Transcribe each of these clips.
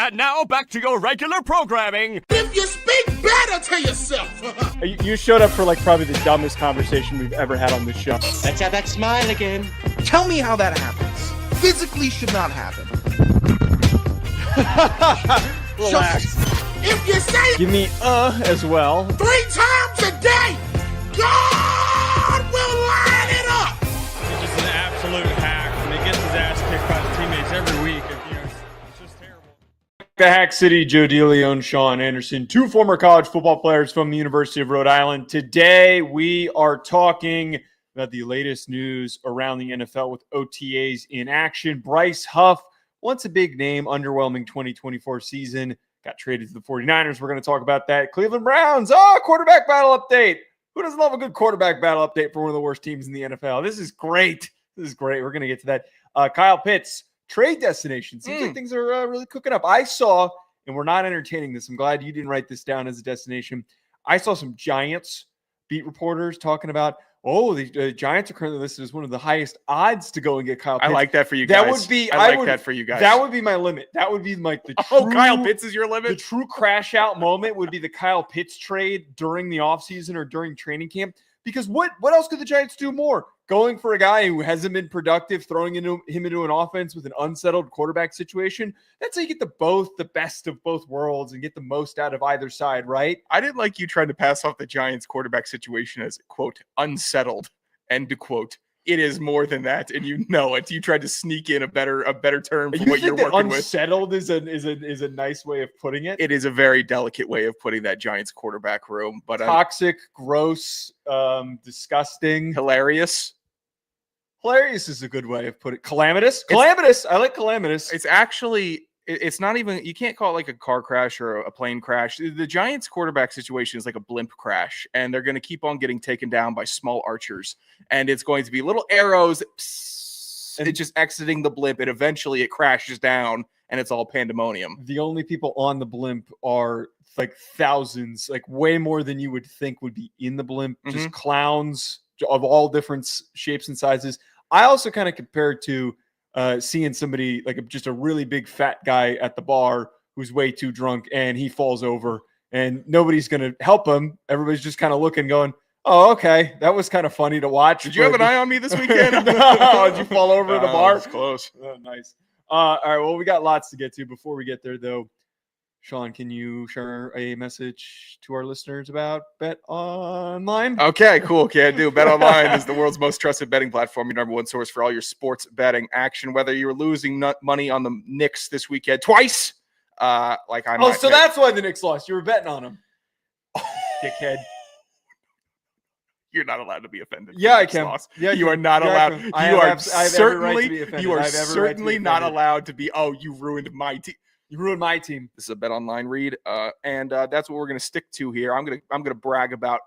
And now back to your regular programming. If you speak better to yourself. You showed up for probably the dumbest conversation we've ever had on this show. Let's have that smile again. Tell me how that happens. Physically should not happen. Relax. If you say it Give me as well. 3 times a day, God will line it up. He's just an absolute hack, and he gets his ass kicked by his teammates every week. It's just terrible. The Hack City, Joe DeLeone, Sean Anderson, 2 former college football players from the University of Rhode Island. Today, we are talking about the latest news around the NFL with OTAs in action. Bryce Huff, once a big name, underwhelming 2024 season, got traded to the 49ers. We're going to talk about that. Cleveland Browns, quarterback battle update. Who doesn't love a good quarterback battle update for one of the worst teams in the NFL? This is great. We're going to get to that. Kyle Pitts, trade destination. Seems like things are really cooking up. I saw, and we're not entertaining this. I'm glad you didn't write this down as a destination. I saw some Giants beat reporters talking about, the Giants are currently listed as one of the highest odds to go and get Kyle Pitts. I like that for you guys. That would be, I like that for you guys. That would be my limit. That would be the true, Kyle Pitts is your limit? The true crash out moment would be the Kyle Pitts trade during the offseason or during training camp. Because what else could the Giants do more? Going for a guy who hasn't been productive, throwing him into an offense with an unsettled quarterback situation. That's how you get the best of both worlds and get the most out of either side, right? I didn't like you trying to pass off the Giants quarterback situation as, quote, unsettled, end quote. It is more than that, and you know it. You tried to sneak in a better term for what you're working with. Unsettled is a nice way of putting it. It is a very delicate way of putting that Giants quarterback room, but toxic, gross, disgusting, hilarious. Hilarious is a good way of putting it. Calamitous. I like calamitous. It's actually. It's not even, you can't call it like a car crash or a plane crash. The Giants quarterback situation is like a blimp crash, and they're going to keep on getting taken down by small archers. And it's going to be little arrows, and it's just exiting the blimp, and eventually it crashes down, and it's all pandemonium. The only people on the blimp are like thousands, like way more than you would think would be in the blimp. Just clowns of all different shapes and sizes. I also kind of compare it to seeing somebody like just a really big fat guy at the bar who's way too drunk and he falls over and nobody's going to help him. Everybody's just kind of looking, going, oh, okay. That was kind of funny to watch. Did you have an eye on me this weekend? No, did you fall over at the bar? It's close. Oh, nice. All right. Well, we got lots to get to. Before we get there, though, Sean, can you share a message to our listeners about Bet Online? Okay, cool. Okay, I do. Bet Online is the world's most trusted betting platform, your number one source for all your sports betting action. Whether you're losing money on the Knicks this weekend twice, like I might. So that's why the Knicks lost. You were betting on them, dickhead. You're not allowed to be offended. Yeah, I can. Loss. Yeah, you are not allowed. You are certainly not allowed to be. Oh, you ruined my team. You ruined my team. This is a Bet Online read, and that's what we're going to stick to here. I'm gonna brag about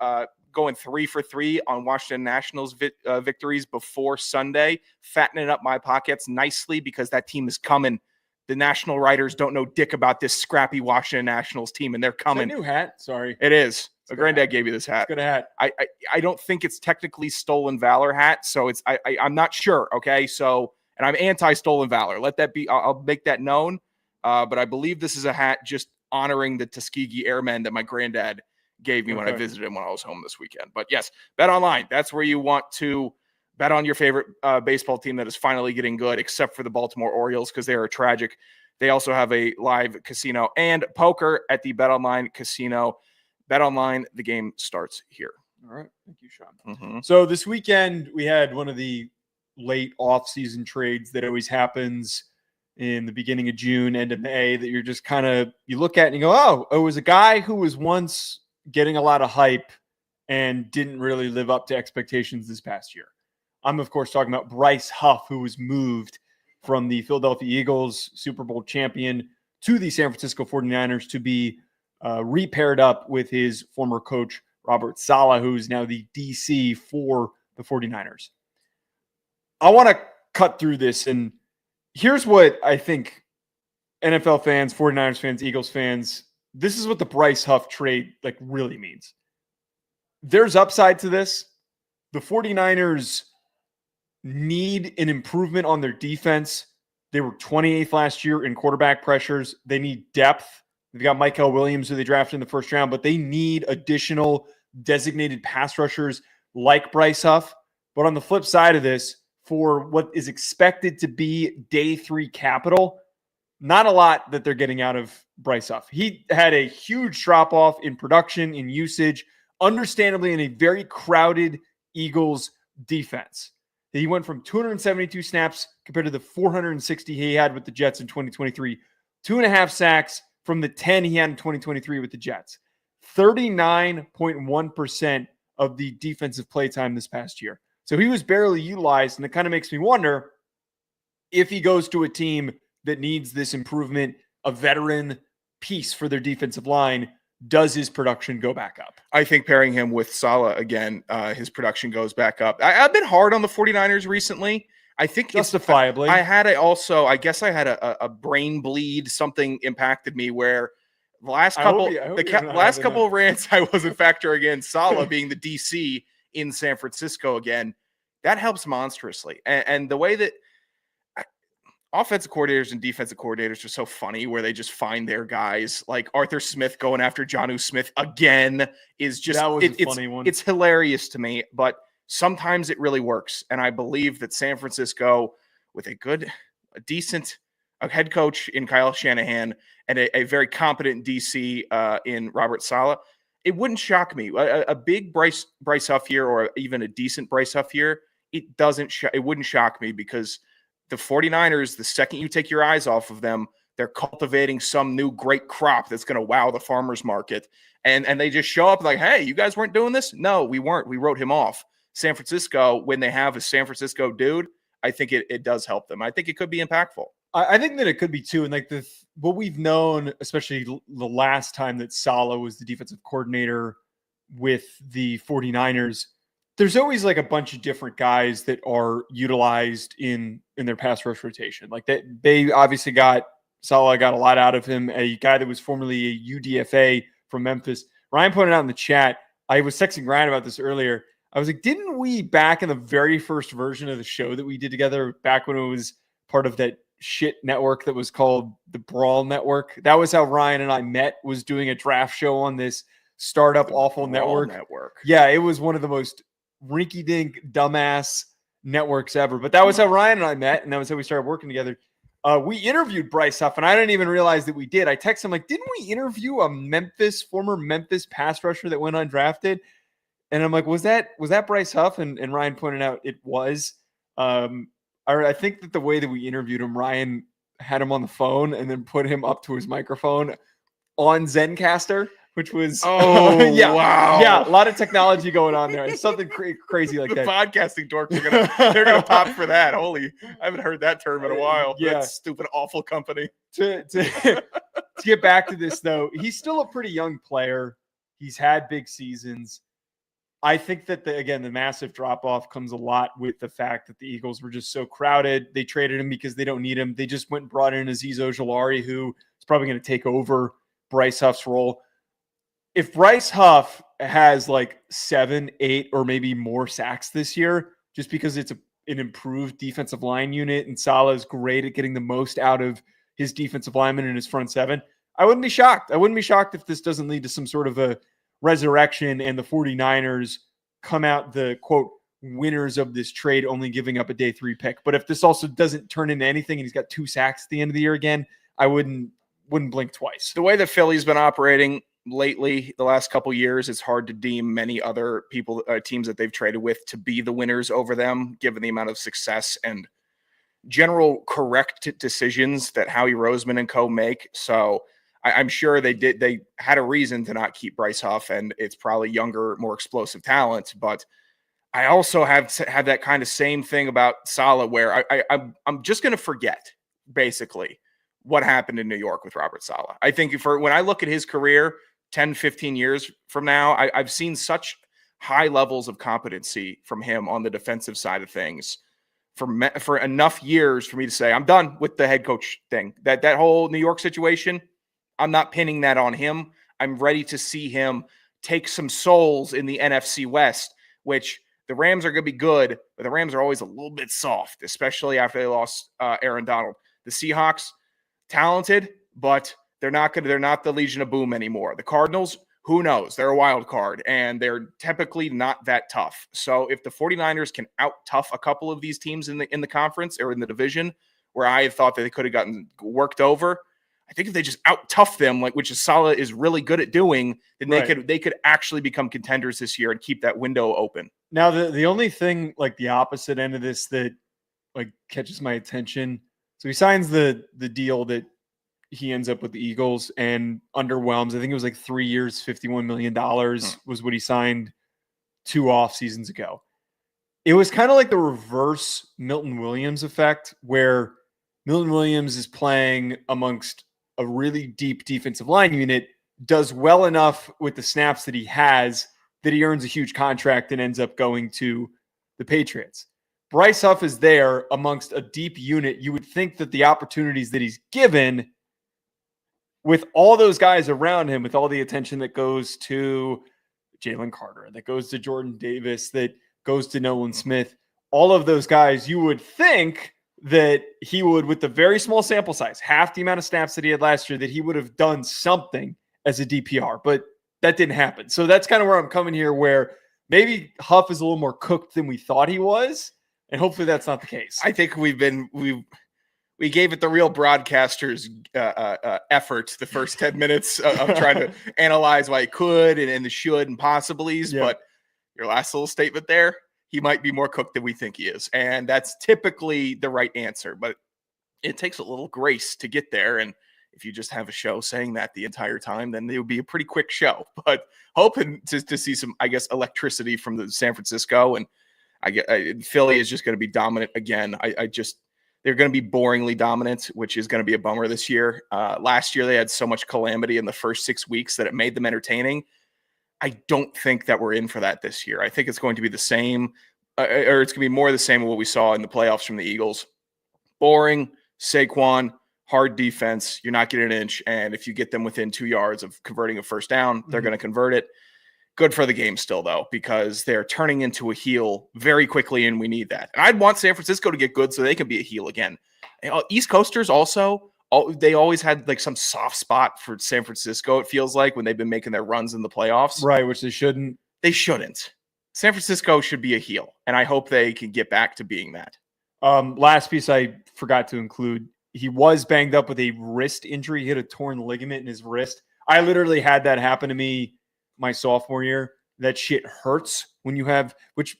going 3 for 3 on Washington Nationals victories before Sunday, fattening up my pockets nicely because that team is coming. The national writers don't know dick about this scrappy Washington Nationals team, and they're coming. It's a new hat. Sorry, it is. A granddad gave you this hat. Good hat. I don't think it's technically stolen valor hat, so it's I'm not sure. Okay, so and I'm anti stolen valor. Let that be. I'll make that known. But I believe this is a hat just honoring the Tuskegee Airmen that my granddad gave me when I visited him when I was home this weekend. But yes, Bet Online. That's where you want to bet on your favorite baseball team that is finally getting good, except for the Baltimore Orioles because they are tragic. They also have a live casino and poker at the Bet Online casino. Bet Online, the game starts here. All right. Thank you, Sean. So this weekend, we had one of the late off-season trades that always happens in the beginning of June, end of May, that you're just kind of, you look at and you go, oh, it was a guy who was once getting a lot of hype and didn't really live up to expectations this past year. I'm, of course, talking about Bryce Huff, who was moved from the Philadelphia Eagles, Super Bowl champion, to the San Francisco 49ers to be repaired up with his former coach, Robert Saleh, who's now the DC for the 49ers. I want to cut through this, and here's what I think NFL fans, 49ers fans, Eagles fans, this is what the Bryce Huff trade really means. There's upside to this. The 49ers need an improvement on their defense. They were 28th last year in quarterback pressures. They need depth. They've got Michael Williams, who they drafted in the first round, but they need additional designated pass rushers like Bryce Huff. But on the flip side of this, for what is expected to be day 3 capital, not a lot that they're getting out of Bryce Huff. He had a huge drop-off in production, in usage, understandably in a very crowded Eagles defense. He went from 272 snaps compared to the 460 he had with the Jets in 2023. 2.5 sacks from the 10 he had in 2023 with the Jets. 39.1% of the defensive play time this past year. So he was barely utilized, and it kind of makes me wonder if he goes to a team that needs this improvement, a veteran piece for their defensive line, does his production go back up? I think pairing him with Saleh again, his production goes back up. I've been hard on the 49ers recently. I think justifiably. I guess I had a brain bleed. Something impacted me where the last couple of rants I wasn't factoring in Saleh being the DC in San Francisco again. That helps monstrously. And the way that offensive coordinators and defensive coordinators are so funny where they just find their guys, like Arthur Smith going after Jonnu Smith again is just, that was a funny one. It's hilarious to me, but sometimes it really works. And I believe that San Francisco, with a decent head coach in Kyle Shanahan and a very competent DC in Robert Saleh, it wouldn't shock me. A big Bryce Huff year, or even a decent Bryce Huff year, it wouldn't shock me, because the 49ers, the second you take your eyes off of them, they're cultivating some new great crop that's going to wow the farmer's market. And they just show up like, hey, you guys weren't doing this? No, we weren't. We wrote him off. San Francisco, when they have a San Francisco dude, I think it does help them. I think it could be impactful. I think that it could be too. And like what we've known, especially the last time that Saleh was the defensive coordinator with the 49ers, there's always like a bunch of different guys that are utilized in their pass rush rotation. Like they obviously Saleh got a lot out of him, a guy that was formerly a UDFA from Memphis. Ryan pointed out in the chat, I was texting Ryan about this earlier. I was like, didn't we back in the very first version of the show that we did together, back when it was part of that shit network that was called the Brawl Network? That was how Ryan and I met, was doing a draft show on this startup awful network. Yeah, it was one of the most rinky-dink dumbass networks ever. But that was how Ryan and I met, and that was how we started working together. We interviewed Bryce Huff, and I didn't even realize that we did. I texted him like, didn't we interview a former Memphis pass rusher that went undrafted? And I'm like, was that Bryce Huff? And Ryan pointed out it was. I think that the way that we interviewed him, Ryan had him on the phone and then put him up to his microphone on Zencaster, which was wow, yeah, a lot of technology going on there. It's something crazy like that. Podcasting dorks they're gonna pop for that. Holy, I haven't heard that term in a while. Yeah, that stupid awful company. To get back to this though, he's still a pretty young player. He's had big seasons. I think that the massive drop off comes a lot with the fact that the Eagles were just so crowded. They traded him because they don't need him. They just went and brought in Azeez Ojulari, who is probably going to take over Bryce Huff's role. If Bryce Huff has like 7, 8, or maybe more sacks this year, just because it's an improved defensive line unit and Saleh is great at getting the most out of his defensive linemen in his front seven, I wouldn't be shocked. I wouldn't be shocked if this doesn't lead to some sort of a resurrection and the 49ers come out the quote winners of this trade, only giving up a day 3 pick. But if this also doesn't turn into anything and he's got 2 sacks at the end of the year again, I wouldn't blink twice. The way that Philly's been operating lately, the last couple years, it's hard to deem many other teams that they've traded with to be the winners over them, given the amount of success and general correct decisions that Howie Roseman and co make. So I'm sure they had a reason to not keep Bryce Huff, and it's probably younger, more explosive talent. But I also have that kind of same thing about Saleh, where I'm just going to forget basically what happened in New York with Robert Saleh. I think when I look at his career 10, 15 years from now, I've seen such high levels of competency from him on the defensive side of things for enough years for me to say I'm done with the head coach thing. That whole New York situation, I'm not pinning that on him. I'm ready to see him take some souls in the NFC West, which the Rams are going to be good, but the Rams are always a little bit soft, especially after they lost Aaron Donald. The Seahawks, talented, but they're not the Legion of Boom anymore. The Cardinals, who knows? They're a wild card, and they're typically not that tough. So if the 49ers can out-tough a couple of these teams in the conference or in the division, where I thought that they could have gotten worked over, I think if they just out-tough them, like which is Saleh is really good at doing, then they could actually become contenders this year and keep that window open. Now, the only thing, like the opposite end of this that like catches my attention, so he signs the deal that he ends up with the Eagles and underwhelms. I think it was like 3 years, $51 million was what he signed 2 off seasons ago. It was kind of like the reverse Milton Williams effect, where Milton Williams is playing amongst a really deep defensive line unit, does well enough with the snaps that he has that he earns a huge contract and ends up going to the Patriots. Bryce Huff is there amongst a deep unit. You would think that the opportunities that he's given with all those guys around him, with all the attention that goes to Jalen Carter, that goes to Jordan Davis, that goes to Nolan Smith, all of those guys, you would think that he would, with the very small sample size, half the amount of snaps that he had last year, that he would have done something as a DPR, but that didn't happen. So that's kind of where I'm coming here, where maybe Huff is a little more cooked than we thought he was, and hopefully that's not the case. I think we gave it the real broadcaster's effort the first 10 minutes of trying to analyze why he could and the should and possibilities. Yeah. But your last little statement there, he might be more cooked than we think he is. And that's typically the right answer. But it takes a little grace to get there. And if you just have a show saying that the entire time, then it would be a pretty quick show. But hoping to see some, I guess, electricity from the San Francisco. And Philly is just going to be dominant again. They're going to be boringly dominant, which is going to be a bummer this year. Last year, they had so much calamity in the first 6 weeks that it made them entertaining. I don't think that we're in for that this year. I think it's going to be the same, or it's going to be more the same of what we saw in the playoffs from the Eagles. Boring, Saquon, hard defense. You're not getting an inch. And if you get them within 2 yards of converting a first down, they're going to convert it. Good for the game still, though, because they're turning into a heel very quickly, and we need that. And I'd want San Francisco to get good so they can be a heel again. East Coasters also, they always had like some soft spot for San Francisco, it feels like, when they've been making their runs in the playoffs. Right, which they shouldn't. They shouldn't. San Francisco should be a heel, and I hope they can get back to being that. Last piece I forgot to include, he was banged up with a wrist injury. He had a torn ligament in his wrist. I literally had that happen to me my sophomore year. That shit hurts when you have, which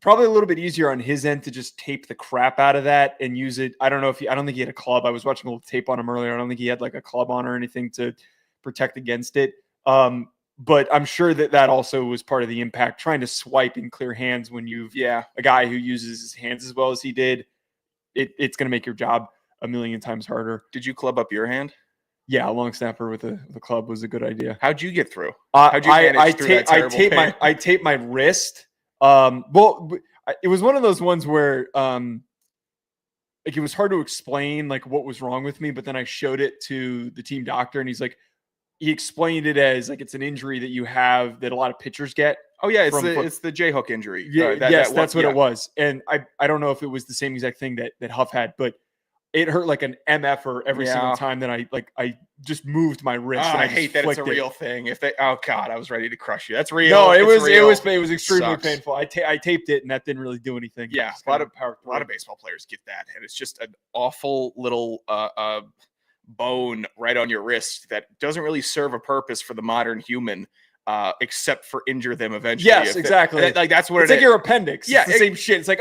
probably a little bit easier on his end to just tape the crap out of that and use it. I don't think he had a club. I was watching a little tape on him earlier. I don't think he had like a club on or anything to protect against it. But I'm sure that also was part of the impact, trying to swipe in clear hands when you've a guy who uses his hands as well as he did. It's going to make your job a million times harder. Did you club up your hand? Yeah, a long snapper with a club was a good idea. How'd you get through? How'd you manage through that terrible pain? I taped my wrist. Well, it was one of those ones where like it was hard to explain like what was wrong with me, but then I showed it to the team doctor, and he explained it as like it's an injury that you have that a lot of pitchers get. Oh yeah, it's the J-hook injury. Yeah, that's what it was. And I don't know if it was the same exact thing that Huff had, but it hurt like an MFer every single time that I just moved my wrist. And I hate that it's a real thing. Oh God, I was ready to crush you. That's real. No, it was extremely painful. I taped it, and that didn't really do anything. Yeah, a lot of baseball players get that, and it's just an awful little bone right on your wrist that doesn't really serve a purpose for the modern human. Except for injure them eventually. Yes, exactly. That's what it's like your appendix. Yeah, it's the same shit. It's like,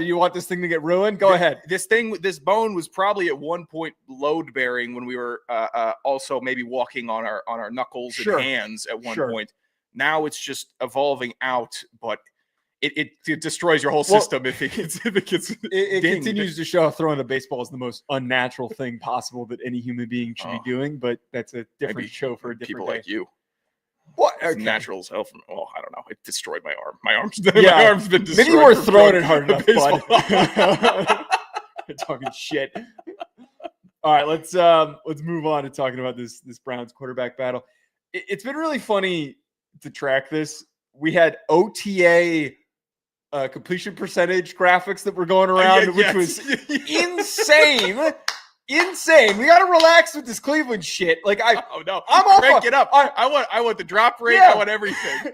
you want this thing to get ruined? Go ahead. This bone was probably at one point load bearing when we were also maybe walking on our knuckles and hands at one point. Now it's just evolving out, but it destroys your whole system if it gets. It continues to show how throwing a baseball is the most unnatural thing possible that any human being should be doing. But that's a different show for a different people day. Like you. What? Okay. Natural as hell. Well, I don't know. It destroyed my arm. My arm's been destroyed. Maybe you weren't throwing it hard enough, bud. You're talking shit. All right, let's move on to talking about this Browns quarterback battle. It's been really funny to track this. We had OTA completion percentage graphics that were going around, which was insane. insane. We got to relax with this Cleveland shit. Like I'm Crank it up. I want the drop rate. Yeah. I want everything.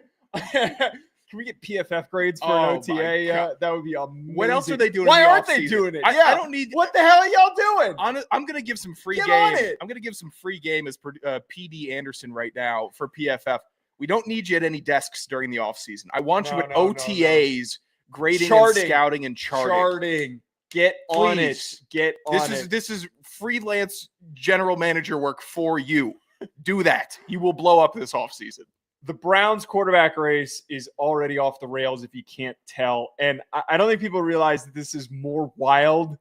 Can we get PFF grades for Oh, an my OTA? God. That would be amazing. What else are they doing? Why in the aren't they offseason? doing it? I don't need. What the hell are y'all doing? I'm going to give some free Get game. on it. I'm going to give some free game as PD Anderson right now for PFF. We don't need you at any desks during the offseason. I want you at OTAs, grading and scouting and charting. Get on it. Please. Get on it. This is freelance general manager work for you. Do that. You will blow up this offseason. The Browns quarterback race is already off the rails if you can't tell. And I don't think people realize that this is more wild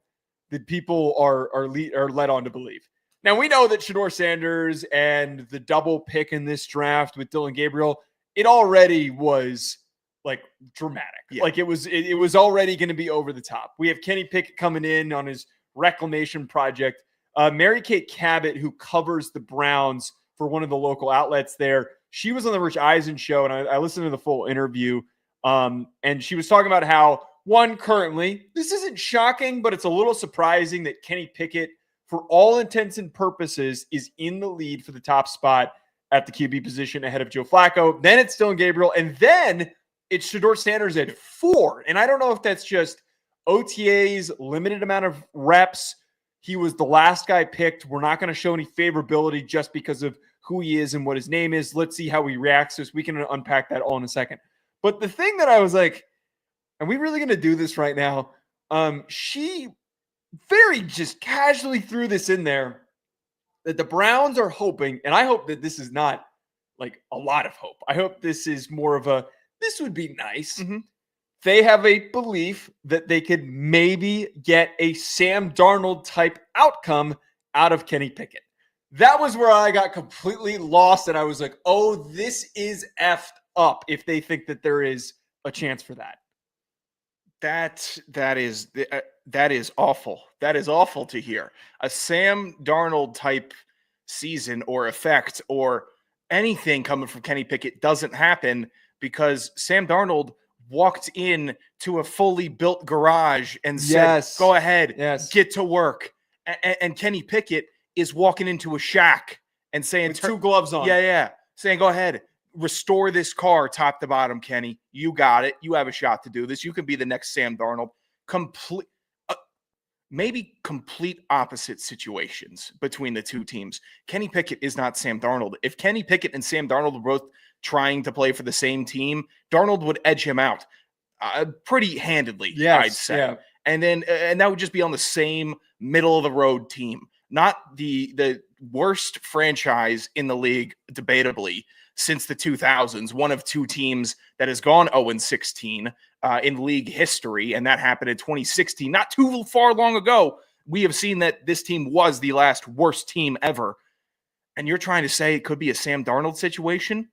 than people are led on to believe. Now, we know that Shedeur Sanders and the double pick in this draft with Dillon Gabriel, it already was like dramatic. Yeah. Like it was already going to be over the top. We have Kenny Pickett coming in on his reclamation project. Mary Kate Cabot, who covers the Browns for one of the local outlets there, she was on the Rich Eisen show, and I listened to the full interview. And she was talking about how, one, currently, this isn't shocking, but it's a little surprising that Kenny Pickett, for all intents and purposes, is in the lead for the top spot at the QB position ahead of Joe Flacco. Then it's Dillon Gabriel, and then it's Shedeur Sanders at 4. And I don't know if that's just OTA's limited amount of reps. He was the last guy picked. We're not going to show any favorability just because of who he is and what his name is. Let's see how he reacts to this. We can unpack that all in a second. But the thing that I was like, are we really going to do this right now? She very just casually threw this in there that the Browns are hoping, and I hope that this is not like a lot of hope. I hope this is more of a, this would be nice. Mm-hmm. They have a belief that they could maybe get a Sam Darnold type outcome out of Kenny Pickett. That was where I got completely lost, and I was like, oh, this is effed up if they think that there is a chance for that. That is awful. That is awful to hear. A Sam Darnold type season or effect or anything coming from Kenny Pickett doesn't happen because Sam Darnold walked in to a fully built garage and said, go ahead, get to work. And Kenny Pickett is walking into a shack and saying, with 2 gloves on. Saying, go ahead, restore this car top to bottom, Kenny. You got it. You have a shot to do this. You can be the next Sam Darnold. Maybe complete opposite situations between the two teams. Kenny Pickett is not Sam Darnold. If Kenny Pickett and Sam Darnold were both trying to play for the same team, Darnold would edge him out pretty handedly, I'd say. Yeah. And that would just be on the same middle of the road team, not the worst franchise in the league, debatably, since the 2000s, one of 2 teams that has gone 0-16 in league history, and that happened in 2016. Not too far long ago, we have seen that this team was the last worst team ever. And you're trying to say it could be a Sam Darnold situation?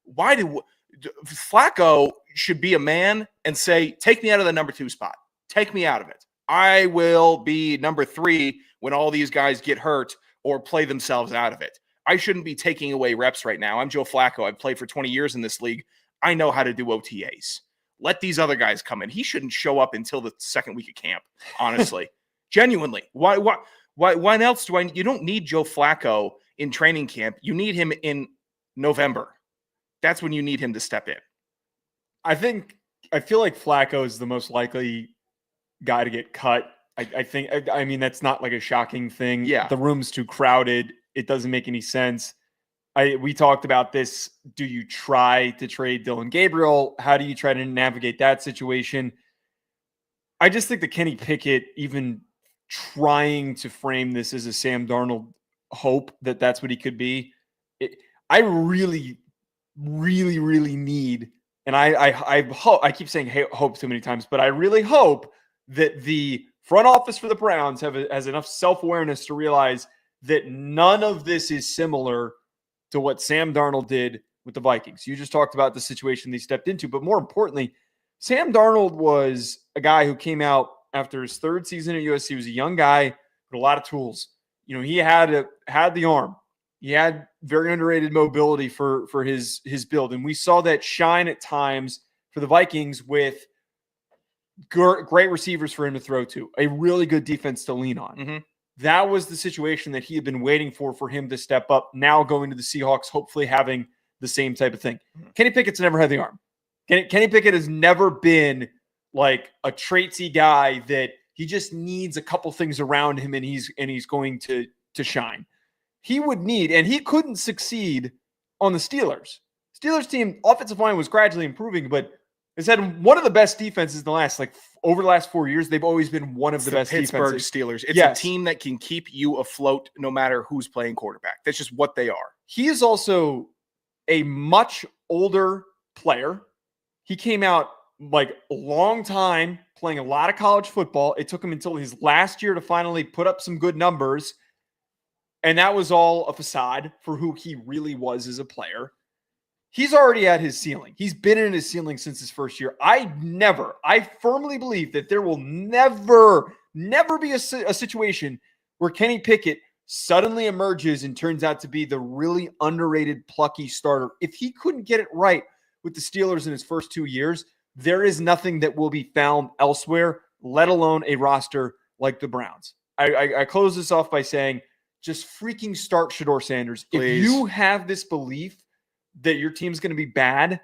Why Flacco should be a man and say, take me out of the number 2 spot. Take me out of it. I will be number 3 when all these guys get hurt or play themselves out of it. I shouldn't be taking away reps right now. I'm Joe Flacco. I've played for 20 years in this league. I know how to do OTAs. Let these other guys come in. He shouldn't show up until the second week of camp, honestly. Genuinely. Why else do you don't need Joe Flacco in training camp. You need him in November. That's when you need him to step in. I feel like Flacco is the most likely guy to get cut. I mean, that's not like a shocking thing. Yeah. The room's too crowded. It doesn't make any sense. We talked about this. Do you try to trade Dillon Gabriel? How do you try to navigate that situation? I just think that Kenny Pickett, even trying to frame this as a Sam Darnold hope that that's what he could be, I really, really, really need, and I hope, I keep saying hope too many times, but I really hope that the front office for the Browns has enough self-awareness to realize that none of this is similar to what Sam Darnold did with the Vikings. You just talked about the situation they stepped into, but more importantly, Sam Darnold was a guy who came out after his 3rd season at USC. He was a young guy with a lot of tools. You know, he had the arm. He had very underrated mobility for his build, and we saw that shine at times for the Vikings with great receivers for him to throw to, a really good defense to lean on. Mm-hmm. that was the situation that he had been waiting for him to step up. Now going to the Seahawks, hopefully having the same type of thing. Kenny Pickett's never had the arm. Kenny Pickett has never been like a traitsy guy that he just needs a couple things around him and he's going to shine. He would need, and he couldn't succeed on the Steelers. Steelers team offensive line was gradually improving, but it's had one of the best defenses in the last, over the last 4 years. They've always been one of the best Pittsburgh defenses. Steelers. It's a team that can keep you afloat no matter who's playing quarterback. That's just what they are. He is also a much older player. He came out a long time playing a lot of college football. It took him until his last year to finally put up some good numbers. And that was all a facade for who he really was as a player. He's already at his ceiling. He's been in his ceiling since his first year. I firmly believe that there will never be a situation where Kenny Pickett suddenly emerges and turns out to be the really underrated, plucky starter. If he couldn't get it right with the Steelers in his first 2 years, there is nothing that will be found elsewhere, let alone a roster like the Browns. I close this off by saying, just freaking start Shedeur Sanders. Please. If you have this belief that your team's going to be bad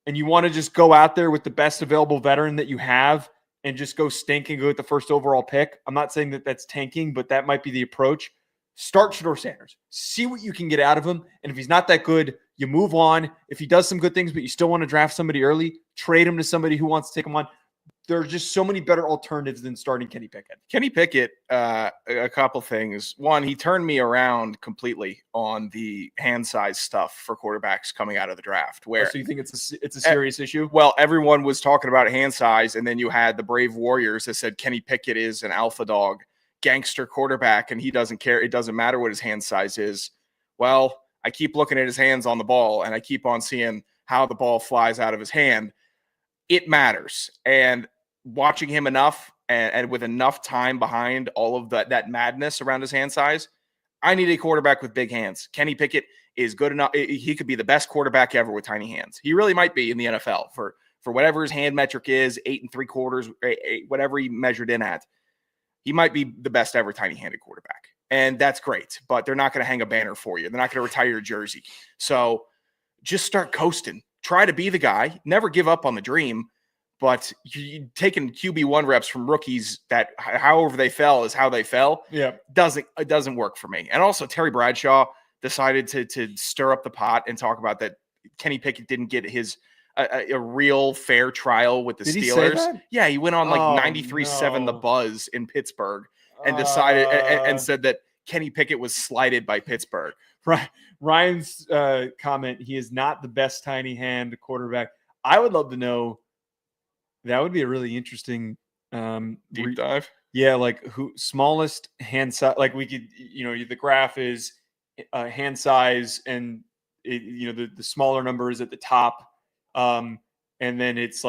and you want to just go out there with the best available veteran that you have and just go stink and go with the first overall pick, I'm not saying that that's tanking, but that might be the approach. Start Shedeur Sanders. See what you can get out of him. And if he's not that good, you move on. If he does some good things, but you still want to draft somebody early, trade him to somebody who wants to take him on. There are just so many better alternatives than starting Kenny Pickett. Kenny Pickett, a couple things. One, he turned me around completely on the hand size stuff for quarterbacks coming out of the draft. Where so you think it's a serious issue? Well, everyone was talking about hand size, and then you had the Brave Warriors that said Kenny Pickett is an alpha dog, gangster quarterback, and he doesn't care. It doesn't matter what his hand size is. Well, I keep looking at his hands on the ball, and I keep on seeing how the ball flies out of his hand. It matters. And watching him enough and with enough time behind all of that madness around his hand size, I need a quarterback with big hands. Kenny Pickett is good enough. He could be the best quarterback ever with tiny hands. He really might be in the NFL for whatever his hand metric is, 8 3/4, whatever he measured in at. He might be the best ever tiny-handed quarterback. And that's great, but they're not going to hang a banner for you. They're not going to retire your jersey. So just start coasting. Try to be the guy. Never give up on the dream. But you taking QB1 reps from rookies that however they fell is how they fell. Yeah, it doesn't work for me. And also Terry Bradshaw decided to stir up the pot and talk about that Kenny Pickett didn't get his a real fair trial with the Did Steelers. He say that? Yeah, he went on 93.7 The Buzz in Pittsburgh and decided and said that Kenny Pickett was slighted by Pittsburgh. Right. Ryan's comment, he is not the best tiny hand quarterback. I would love to know. That would be a really interesting Deep dive. Yeah, who smallest hand size. We could, the graph is hand size, and the smaller number is at the top, and then it's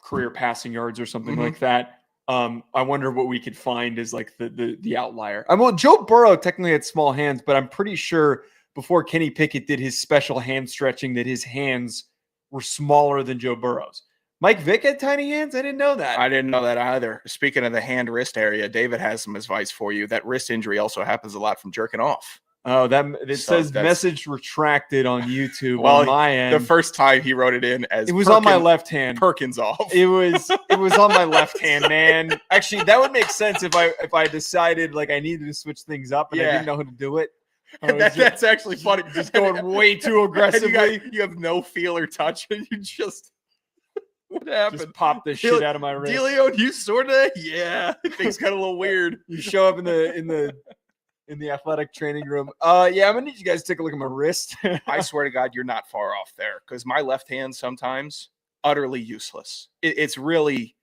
career passing yards or something like that. I wonder what we could find as the outlier. Joe Burrow technically had small hands, but I'm pretty sure before Kenny Pickett did his special hand stretching that his hands were smaller than Joe Burrow's. Mike Vick had tiny hands? I didn't know that. I didn't know that either. Speaking of the hand-wrist area, David has some advice for you. That wrist injury also happens a lot from jerking off. Oh, it says message retracted on YouTube well, on my end. The first time he wrote it in as it was on my left hand. Perkins off. It was on my left hand, man. Actually, that would make sense if I decided I needed to switch things up and I didn't know how to do it. That's actually funny. Just going way too aggressively. You have no feel or touch, and you just. What happened? Just pop the shit out of my wrist. DeLeone, you sort of, yeah. Things got a little weird. You show up in the athletic training room. Yeah, I'm gonna need you guys to take a look at my wrist. I swear to God, you're not far off there because my left hand sometimes utterly useless. It's really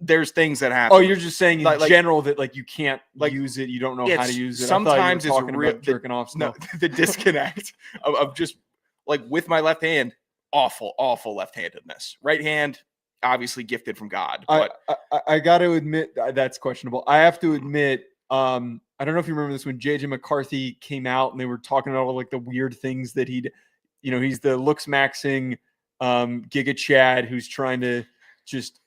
there's things that happen. Oh, you're just saying in general that you can't use it. You don't know how to use it. Sometimes it's real jerking off. No, the disconnect of just with my left hand. Awful left-handedness. Right hand, obviously gifted from God. But I got to admit that's questionable. I have to admit, I don't know if you remember this when JJ McCarthy came out and they were talking about all the weird things that he's the looks maxing Giga Chad who's trying to just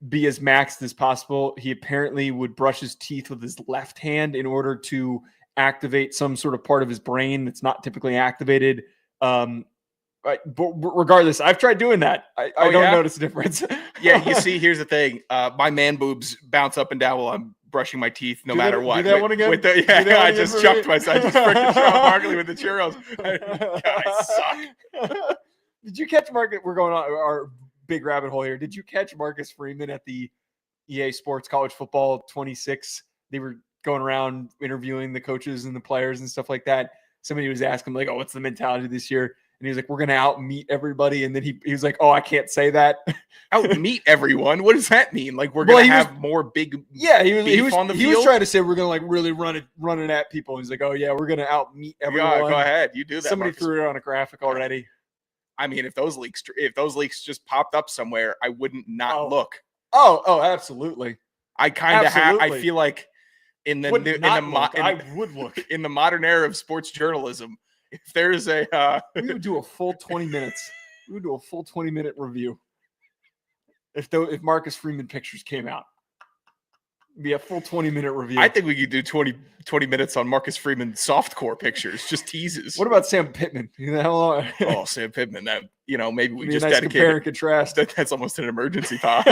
be as maxed as possible. He apparently would brush his teeth with his left hand in order to activate some sort of part of his brain that's not typically activated. But regardless, I've tried doing that. I don't notice a difference. Yeah, you see, here's the thing. My man boobs bounce up and down while I'm brushing my teeth no matter what. Do that one again? I just chucked myself. I just freaking shot Markley with the churros. God, I suck. Did you catch Marcus? We're going on our big rabbit hole here. Did you catch Marcus Freeman at the EA Sports College Football 26? They were going around interviewing the coaches and the players and stuff like that. Somebody was asking him, like, oh, what's the mentality this year? And he was like, we're going to out-meet everybody. And then he was like, oh, I can't say that. Out-meet everyone? What does that mean? Like, we're going to have more big he was on the field? He was trying to say we're going to, like, really run it at people. He's like, oh, yeah, we're going to out-meet everyone. Yeah, go ahead. You do that, Somebody Marcus. threw it on a graphic already. I mean, if those leaks just popped up somewhere, I wouldn't not look. Oh, absolutely. I kind of have. I feel like I would look in the modern era of sports journalism. If there's a, we would do a full 20 minutes. We would do a full 20-minute review. If Marcus Freeman pictures came out, it'd be a full 20-minute review. I think we could do 20 minutes on Marcus Freeman softcore pictures, just teases. What about Sam Pittman? Oh, Sam Pittman. That maybe we just nice compare and dedicated. Contrast. That's almost an emergency pod.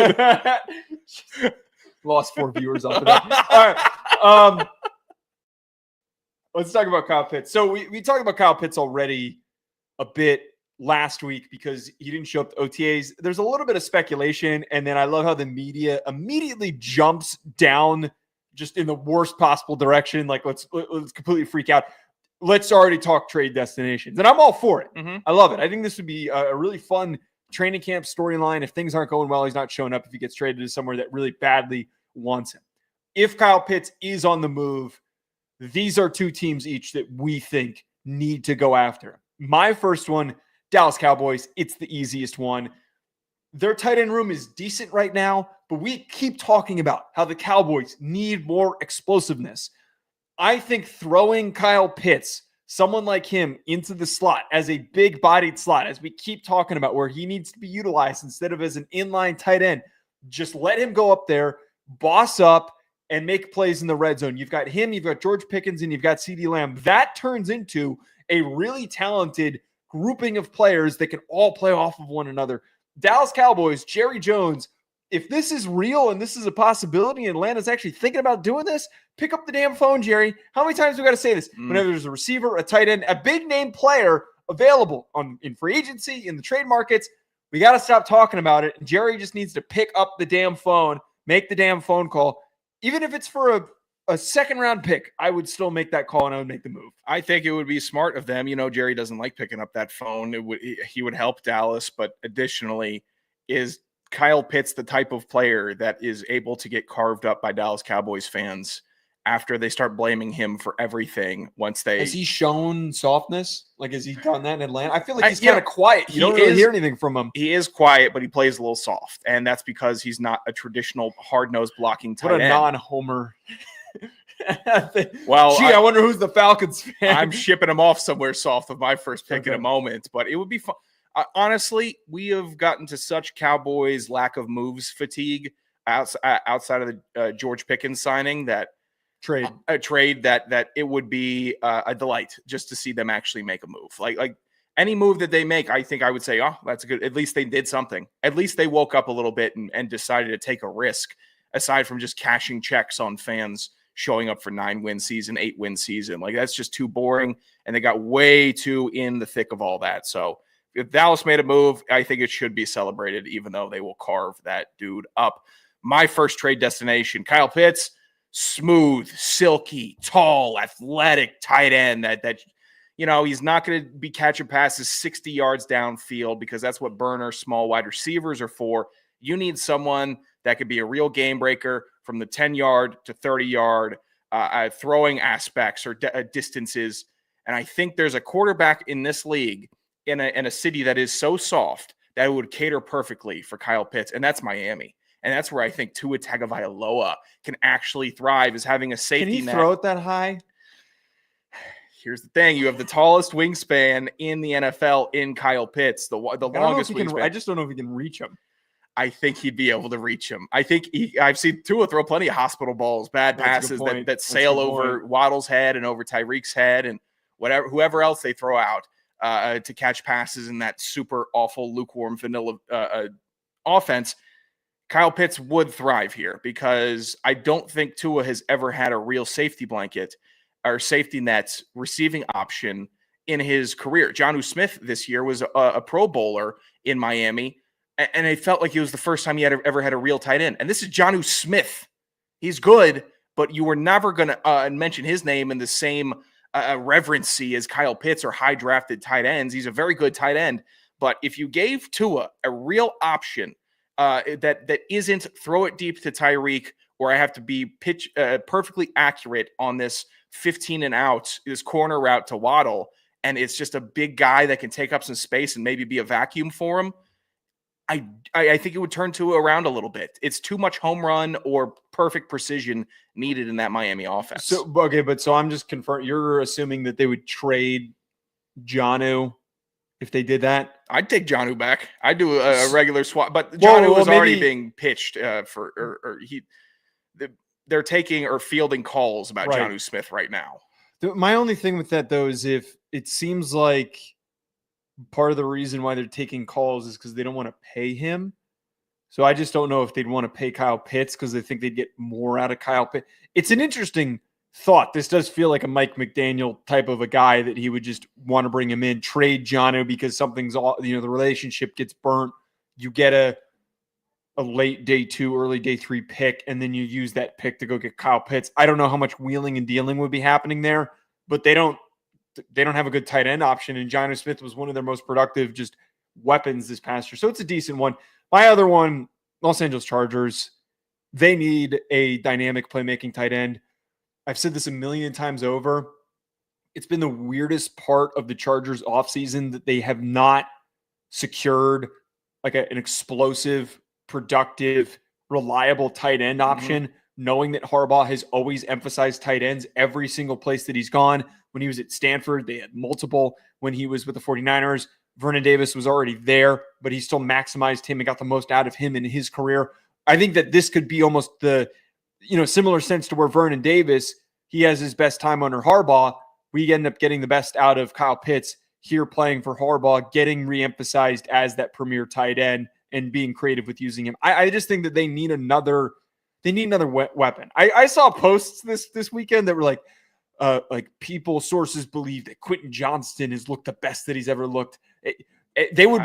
Lost 4 viewers off of that. All right. Let's talk about Kyle Pitts. So we talked about Kyle Pitts already a bit last week because he didn't show up to OTAs. There's a little bit of speculation, and then I love how the media immediately jumps down just in the worst possible direction. Like, let's completely freak out. Let's already talk trade destinations. And I'm all for it. Mm-hmm. I love it. I think this would be a really fun training camp storyline. If things aren't going well, he's not showing up. If he gets traded to somewhere that really badly wants him. If Kyle Pitts is on the move, these are 2 teams each that we think need to go after him. My first one, Dallas Cowboys. It's the easiest one. Their tight end room is decent right now, but we keep talking about how the Cowboys need more explosiveness. I think throwing Kyle Pitts, someone like him, into the slot as a big-bodied slot, as we keep talking about where he needs to be utilized instead of as an inline tight end, just let him go up there, boss up, and make plays in the red zone. You've got him, you've got George Pickens, and you've got CeeDee Lamb. That turns into a really talented grouping of players that can all play off of one another. Dallas Cowboys, Jerry Jones, if this is real and this is a possibility and Atlanta's actually thinking about doing this, pick up the damn phone, Jerry. How many times do we got to say this? Whenever there's a receiver, a tight end, a big-name player available in free agency, in the trade markets, we got to stop talking about it. Jerry just needs to pick up the damn phone, make the damn phone call. Even if it's for a second-round pick, I would still make that call and I would make the move. I think it would be smart of them. Jerry doesn't like picking up that phone. He would help Dallas, but additionally, is Kyle Pitts the type of player that is able to get carved up by Dallas Cowboys fans after they start blaming him for everything once they... Has he shown softness? Like, has he done that in Atlanta? I feel like he's kind of quiet. You don't really hear anything from him. He is quiet, but he plays a little soft, and that's because he's not a traditional hard-nosed blocking tight end. What a non-homer. Well, I wonder who's the Falcons fan. I'm shipping him off somewhere soft with my first pick in a moment, but it would be fun. Honestly, we have gotten to such Cowboys lack of moves fatigue outside of the George Pickens signing that a trade that it would be a delight just to see them actually make a move. Like any move that they make, I think I would say, oh, that's good. At least they did something. At least they woke up a little bit and decided to take a risk aside from just cashing checks on fans showing up for 9-win season, 8-win season. Like, that's just too boring. And they got way too in the thick of all that. So if Dallas made a move, I think it should be celebrated, even though they will carve that dude up. My first trade destination, Kyle Pitts, smooth, silky, tall, athletic tight end that he's not going to be catching passes 60 yards downfield because that's what burner small wide receivers are for. You need someone that could be a real game breaker from the 10-yard to 30-yard throwing aspects or distances. And I think there's a quarterback in this league in a city that is so soft that it would cater perfectly for Kyle Pitts, and that's Miami. And that's where I think Tua Tagovailoa can actually thrive, is having a safety net. Can he throw it that high? Here's the thing. You have the tallest wingspan in the NFL in Kyle Pitts, the longest wingspan. I just don't know if he can reach him. I think he'd be able to reach him. I've seen Tua throw plenty of hospital balls, bad passes that sail over Waddle's head and over Tyreek's head and whoever else they throw out to catch passes in that super awful, lukewarm, vanilla offense. Kyle Pitts would thrive here because I don't think Tua has ever had a real safety blanket or safety net receiving option in his career. Jonnu Smith this year was a Pro Bowler in Miami, and it felt like it was the first time he had ever had a real tight end. And this is Jonnu Smith. He's good, but you were never going to mention his name in the same reverency as Kyle Pitts or high drafted tight ends. He's a very good tight end, but if you gave Tua a real option that isn't throw it deep to Tyreek, or I have to be perfectly accurate on this 15 and out, this corner route to Waddle, and it's just a big guy that can take up some space and maybe be a vacuum for him, I think it would turn Tua around a little bit. It's too much home run or perfect precision needed in that Miami offense. So I'm just confirming. You're assuming that they would trade Jonnu if they did that? I'd take Jonnu back. I'd do a regular swap, but Jonnu was already being pitched they're taking or fielding calls about Jonnu Smith right now. My only thing with that, though, is if it seems like part of the reason why they're taking calls is because they don't want to pay him. So I just don't know if they'd want to pay Kyle Pitts because they think they'd get more out of Kyle Pitts. It's an interesting thought. This does feel like a Mike McDaniel type of a guy that he would just want to bring him in, trade Jonnu because something's all, the relationship gets burnt. You get a late day 2, early day 3 pick, and then you use that pick to go get Kyle Pitts. I don't know how much wheeling and dealing would be happening there, but they don't have a good tight end option, and Jonnu Smith was one of their most productive just weapons this past year. So it's a decent one. My other one, Los Angeles Chargers, they need a dynamic playmaking tight end. I've said this a million times over. It's been the weirdest part of the Chargers offseason that they have not secured like an explosive, productive, reliable tight end option, knowing that Harbaugh has always emphasized tight ends every single place that he's gone. When he was at Stanford, they had multiple. When he was with the 49ers, Vernon Davis was already there, but he still maximized him and got the most out of him in his career. I think that this could be almost the, similar sense to where Vernon Davis, he has his best time under Harbaugh. We end up getting the best out of Kyle Pitts here playing for Harbaugh, getting reemphasized as that premier tight end and being creative with using him. I just think that they need another weapon. I saw posts this weekend that were like sources believe that Quentin Johnston has looked the best that he's ever looked.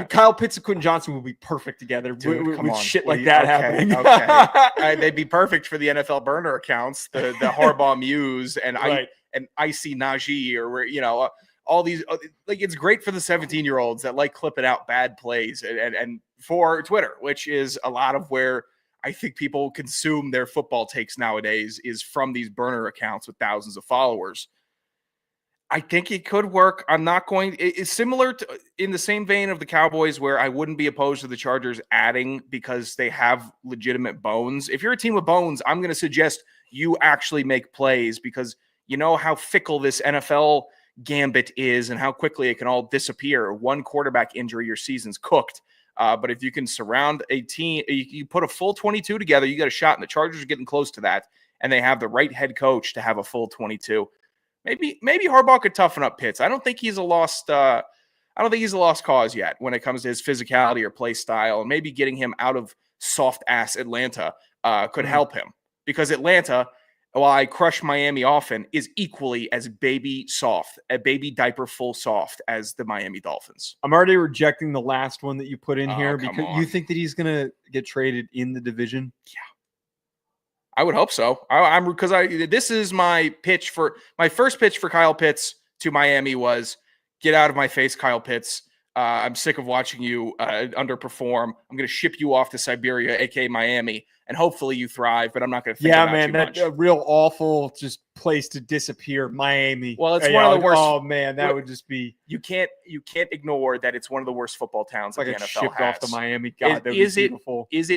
Kyle Pitts and Quentin Johnston would be perfect together. Dude, with shit like that happening. Okay. They'd be perfect for the NFL burner accounts, the Harbaugh Muse and Icy Najee or all these, it's great for the 17-year-olds that like clipping out bad plays and for Twitter, which is a lot of where I think people consume their football takes nowadays is from these burner accounts with thousands of followers. I think it could work. It's similar to in the same vein of the Cowboys where I wouldn't be opposed to the Chargers adding because they have legitimate bones. If you're a team with bones, I'm going to suggest you actually make plays because you know how fickle this NFL gambit is and how quickly it can all disappear. One quarterback injury, your season's cooked. But if you can surround a team, you put a full 22 together, you got a shot. And the Chargers are getting close to that, and they have the right head coach to have a full 22. Maybe Harbaugh could toughen up Pitts. I don't think he's a lost cause yet when it comes to his physicality or play style. And maybe getting him out of soft ass Atlanta could help him because Atlanta, while I crush Miami often, is equally as baby soft, a baby diaper full soft as the Miami Dolphins. I'm already rejecting the last one that you put in here because you think that he's going to get traded in the division. Yeah. I would hope so. This is my first pitch for Kyle Pitts to Miami was get out of my face, Kyle Pitts. I'm sick of watching you underperform. I'm going to ship you off to Siberia, aka Miami, and hopefully you thrive. But I'm not going to think about you much. That's a real awful just place to disappear, Miami. Well, it's one of the worst. Oh man, that would just be. You can't ignore that it's one of the worst football towns that the NFL shipped has. off to Miami. God, is it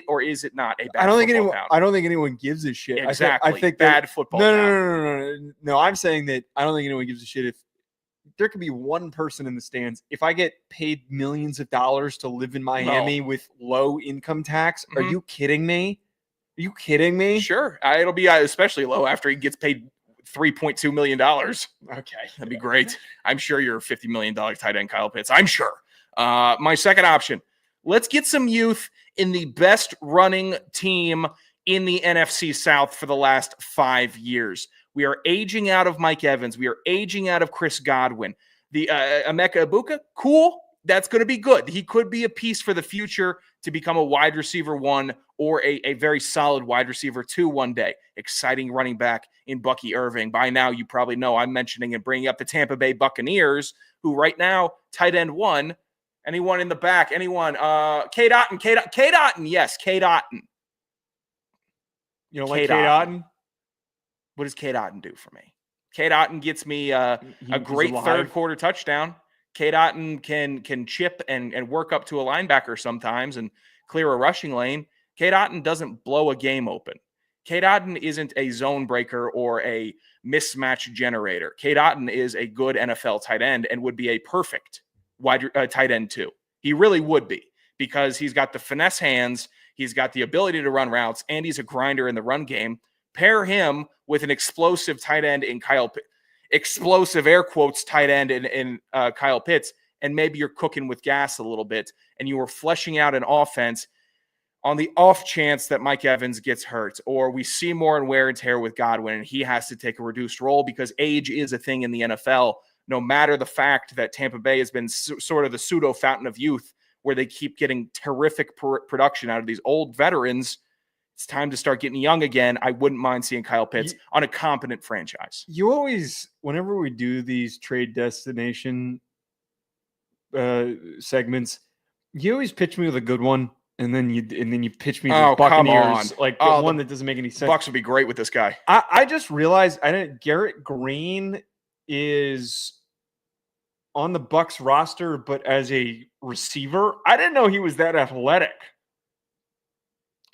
or is it not a bad? I don't think anyone gives a shit. Exactly. I think bad football. No. I'm saying that I don't think anyone gives a shit if there could be one person in the stands. If I get paid millions of dollars to live in Miami with low income tax, are you kidding me? Are you kidding me? Sure. It'll be especially low after he gets paid $3.2 million. Okay. That'd be great. I'm sure you're a $50 million tight end, Kyle Pitts. I'm sure. My second option, let's get some youth in the best running team in the NFC South for the last 5 years. We are aging out of Mike Evans. We are aging out of Chris Godwin. The Emeka Egbuka, cool. That's going to be good. He could be a piece for the future to become a wide receiver 1 or a very solid wide receiver 2 one day. Exciting running back in Bucky Irving. By now, you probably know I'm mentioning and bringing up the Tampa Bay Buccaneers, who right now, tight end 1. Anyone in the back? Anyone? Cade Otton. Cade Otton. Yes, Cade Otton. You don't like Cade Otton? What does Cade Otton do for me? Cade Otton gets me a great third quarter touchdown. Cade Otton can chip and work up to a linebacker sometimes and clear a rushing lane. Cade Otton doesn't blow a game open. Cade Otton isn't a zone breaker or a mismatch generator. Cade Otton is a good NFL tight end and would be a perfect tight end 2. He really would be, because he's got the finesse hands, he's got the ability to run routes, and he's a grinder in the run game. Pair him with an explosive tight end in explosive air quotes tight end in Kyle Pitts, and maybe you're cooking with gas a little bit, and you are fleshing out an offense on the off chance that Mike Evans gets hurt, or we see more and wear and tear with Godwin, and he has to take a reduced role, because age is a thing in the NFL, no matter the fact that Tampa Bay has been sort of the pseudo fountain of youth, where they keep getting terrific production out of these old veterans. It's time to start getting young again. I wouldn't mind seeing Kyle Pitts on a competent franchise. You always, whenever we do these trade destination segments, you always pitch me with a good one, and then you pitch me the Buccaneers, like the one that doesn't make any sense. Bucs would be great with this guy. I just realized Garrett Green is on the Bucs roster, but as a receiver. I didn't know he was that athletic.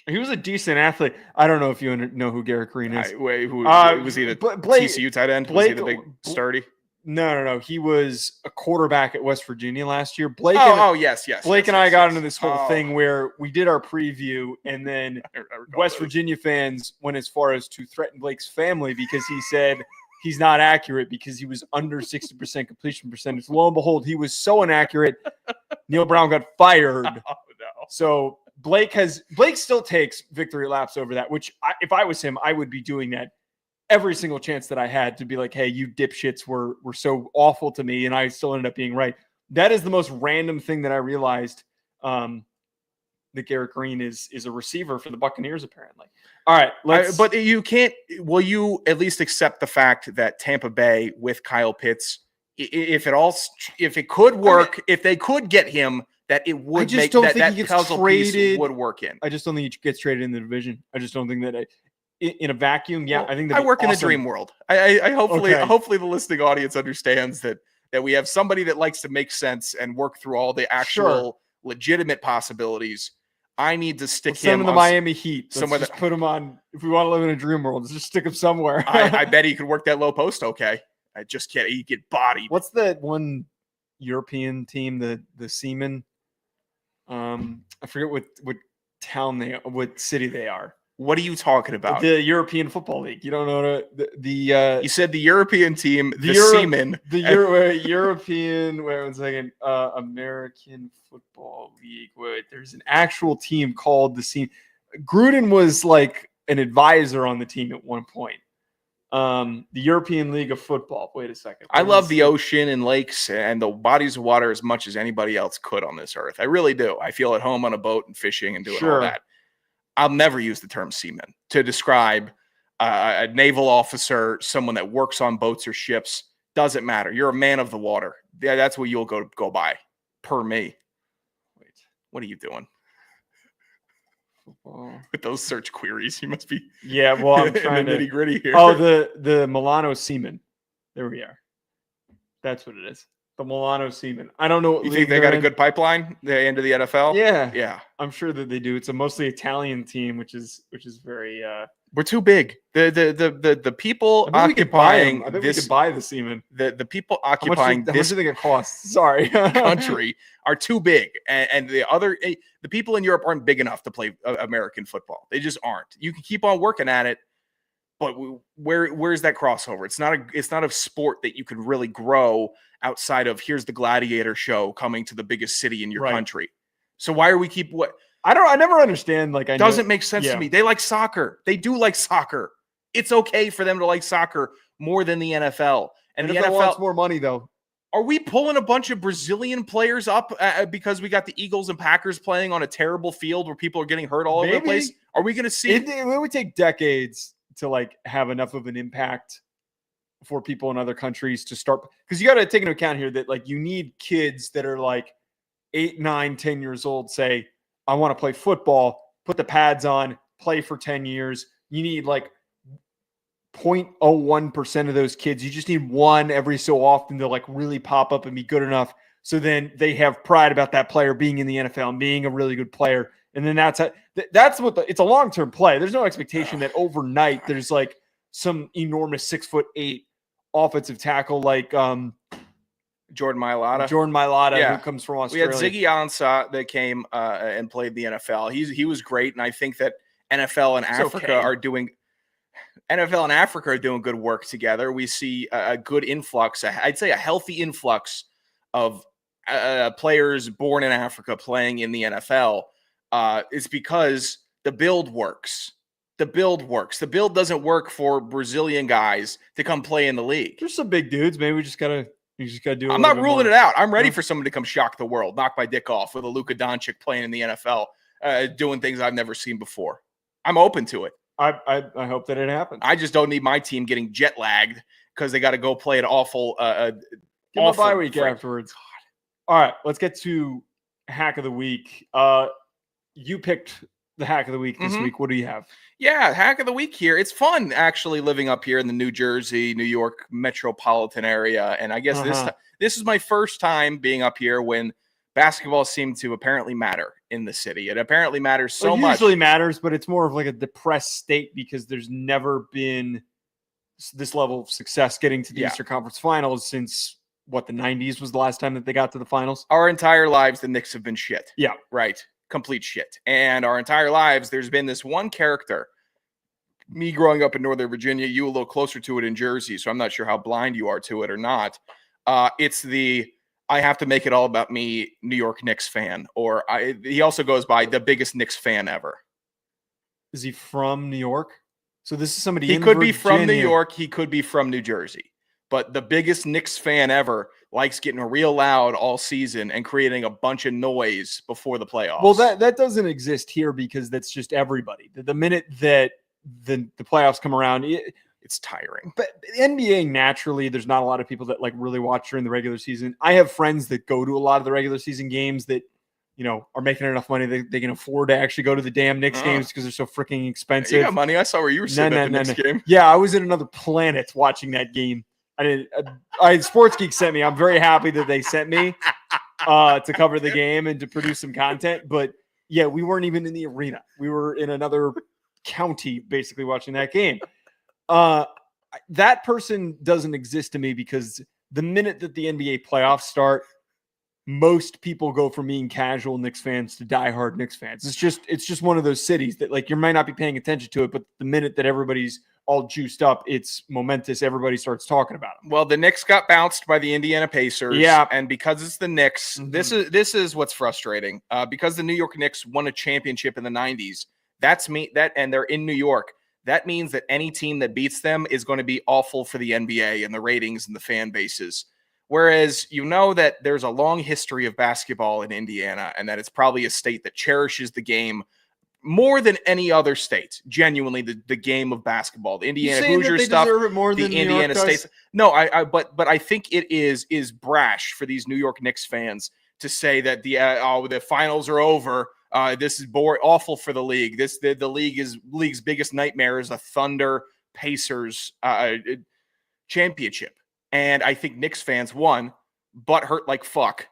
He was a decent athlete. I don't know if you know who Garrett Green is. Was he the TCU tight end? Was he the big sturdy? No. He was a quarterback at West Virginia last year. Yes. Blake and I got into this whole thing where we did our preview, and then West Virginia fans went as far as to threaten Blake's family because he said he's not accurate because he was under 60% completion percentage. Lo and behold, he was so inaccurate, Neil Brown got fired. Oh, no. So Blake still takes victory laps over that, which if I was him, I would be doing that every single chance that I had to be like, hey, you dipshits were so awful to me, and I still ended up being right. That is the most random thing that I realized, that Garrett Green is a receiver for the Buccaneers, apparently. All right, but you can't. Will you at least accept the fact that Tampa Bay with Kyle Pitts, if it could work, if they could get him, that it would make that puzzle piece would work in. I just don't think he gets traded in the division. I just don't think that in a vacuum. Yeah, I think I work in the dream world. I hopefully the listening audience understands that we have somebody that likes to make sense and work through all the actual legitimate possibilities. I need to stick him in the Miami Heat. Somewhere just put him on. If we want to live in a dream world, let's just stick him somewhere. I bet he could work that low post. Okay, I just can't. He get bodied. What's that one European team? The Seamen. I forget what city they are. What are you talking about? The European Football League. You don't know the you said the European team, the Seamen. The European, wait 1 second. American Football League. Wait, there's an actual team called the Seamen. Gruden was like an advisor on the team at one point. The European League of Football. Wait a second. I love the ocean and lakes and the bodies of water as much as anybody else could on this earth. I really do. I feel at home on a boat and fishing and doing all that. I'll never use the term seaman to describe a naval officer, someone that works on boats or ships. Doesn't matter. You're a man of the water. Yeah, that's what you'll go by. Per me. Wait, what are you doing? With those search queries, you must be. Yeah, well, I'm trying to nitty gritty here. Oh, the Milano Seaman. There we are. That's what it is. The Milano semen. I don't know what You league think they they're got a in. good pipeline the end of the NFL? Yeah. Yeah. I'm sure that they do. It's a mostly Italian team, which is very We're too big. The people I bet we could buy 'em. occupying I bet we this could buy the semen. the people How much occupying do this you think it costs? Sorry. country are too big, and the people in Europe aren't big enough to play American football. They just aren't. You can keep on working at it, but where's that crossover? It's not a sport that you could really grow outside of. Here's the gladiator show coming to the biggest city in your Right. country. So why are we I never understand. Like, doesn't make sense yeah. to me. They like soccer. They do like soccer. It's okay for them to like soccer more than the NFL. And the NFL wants more money, though. Are we pulling a bunch of Brazilian players up because we got the Eagles and Packers playing on a terrible field where people are getting hurt all over the place? Are we going to see it would take decades to like have enough of an impact for people in other countries to start, because you got to take into account here that like you need kids that are like 8, 9, 10 years old say, I want to play football, put the pads on, play for 10 years. You need like 0.01% of those kids. You just need one every so often to like really pop up and be good enough. So then they have pride about that player being in the NFL and being a really good player. And then that's what it's a long-term play. There's no expectation that overnight there's like some enormous 6'8" offensive tackle like Jordan Mailata? Who comes from Australia. We had Ziggy Ansah that came and played the NFL. He was great, and I think that NFL and Africa are doing good work together. We see a good influx. I'd say a healthy influx of players born in Africa playing in the NFL. It's because the build works. The build doesn't work for Brazilian guys to come play in the league. There's some big dudes. Maybe you just gotta do. I'm not ruling it out. I'm ready for someone to come shock the world, knock my dick off with a Luka Doncic playing in the NFL, doing things I've never seen before. I'm open to it. I hope that it happens. I just don't need my team getting jet lagged because they got to go play an awful. Give them a bye week afterwards. All right, let's get to hack of the week. You picked the hack of the week this week. What do you have? Yeah, hack of the week here. It's fun actually living up here in the New Jersey, New York metropolitan area, and I guess this is my first time being up here when basketball seemed to apparently matter in the city. It apparently matters so much. It usually matters, but it's more of like a depressed state because there's never been this level of success getting to the Eastern Conference Finals since the 90s was the last time that they got to the finals. Our entire lives, the Knicks have been shit. Yeah. Right. Complete shit. And our entire lives, there's been this one character. Me growing up in Northern Virginia, you a little closer to it in Jersey, so I'm not sure how blind you are to it or not. It's the I have to make it all about me New York Knicks fan. Or he also goes by the biggest Knicks fan ever. Is he from New York? So this is somebody He in could Virginia. be from New York. He could be from New Jersey. But the biggest Knicks fan ever likes getting real loud all season and creating a bunch of noise before the playoffs. Well, that doesn't exist here because that's just everybody. The minute that the playoffs come around, it's tiring. But NBA, naturally, there's not a lot of people that like really watch during the regular season. I have friends that go to a lot of the regular season games that, are making enough money that they can afford to actually go to the damn Knicks games because they're so freaking expensive. You got money. I saw where you were sitting at the Knicks game. Yeah, I was in another planet watching that game. Sports Geek sent me. I'm very happy that they sent me to cover the game and to produce some content. But yeah, we weren't even in the arena. We were in another county basically watching that game. That person doesn't exist to me because the minute that the NBA playoffs start, most people go from being casual Knicks fans to diehard Knicks fans. It's just one of those cities that like you might not be paying attention to it, but the minute that everybody's all juiced up, it's momentous. Everybody starts talking about them. Well, the Knicks got bounced by the Indiana Pacers. Yeah. And because it's the Knicks, this is what's frustrating. Because the New York Knicks won a championship in the 90s, and they're in New York. That means that any team that beats them is going to be awful for the NBA and the ratings and the fan bases. Whereas that there's a long history of basketball in Indiana and that it's probably a state that cherishes the game more than any other state. Genuinely, the game of basketball, the Indiana Hoosier stuff, more the than Indiana State. No, but I think it is brash for these New York Knicks fans to say that the finals are over. This is awful for the league. The league's biggest nightmare is a Thunder Pacers championship. And I think Knicks fans, one, butthurt like fuck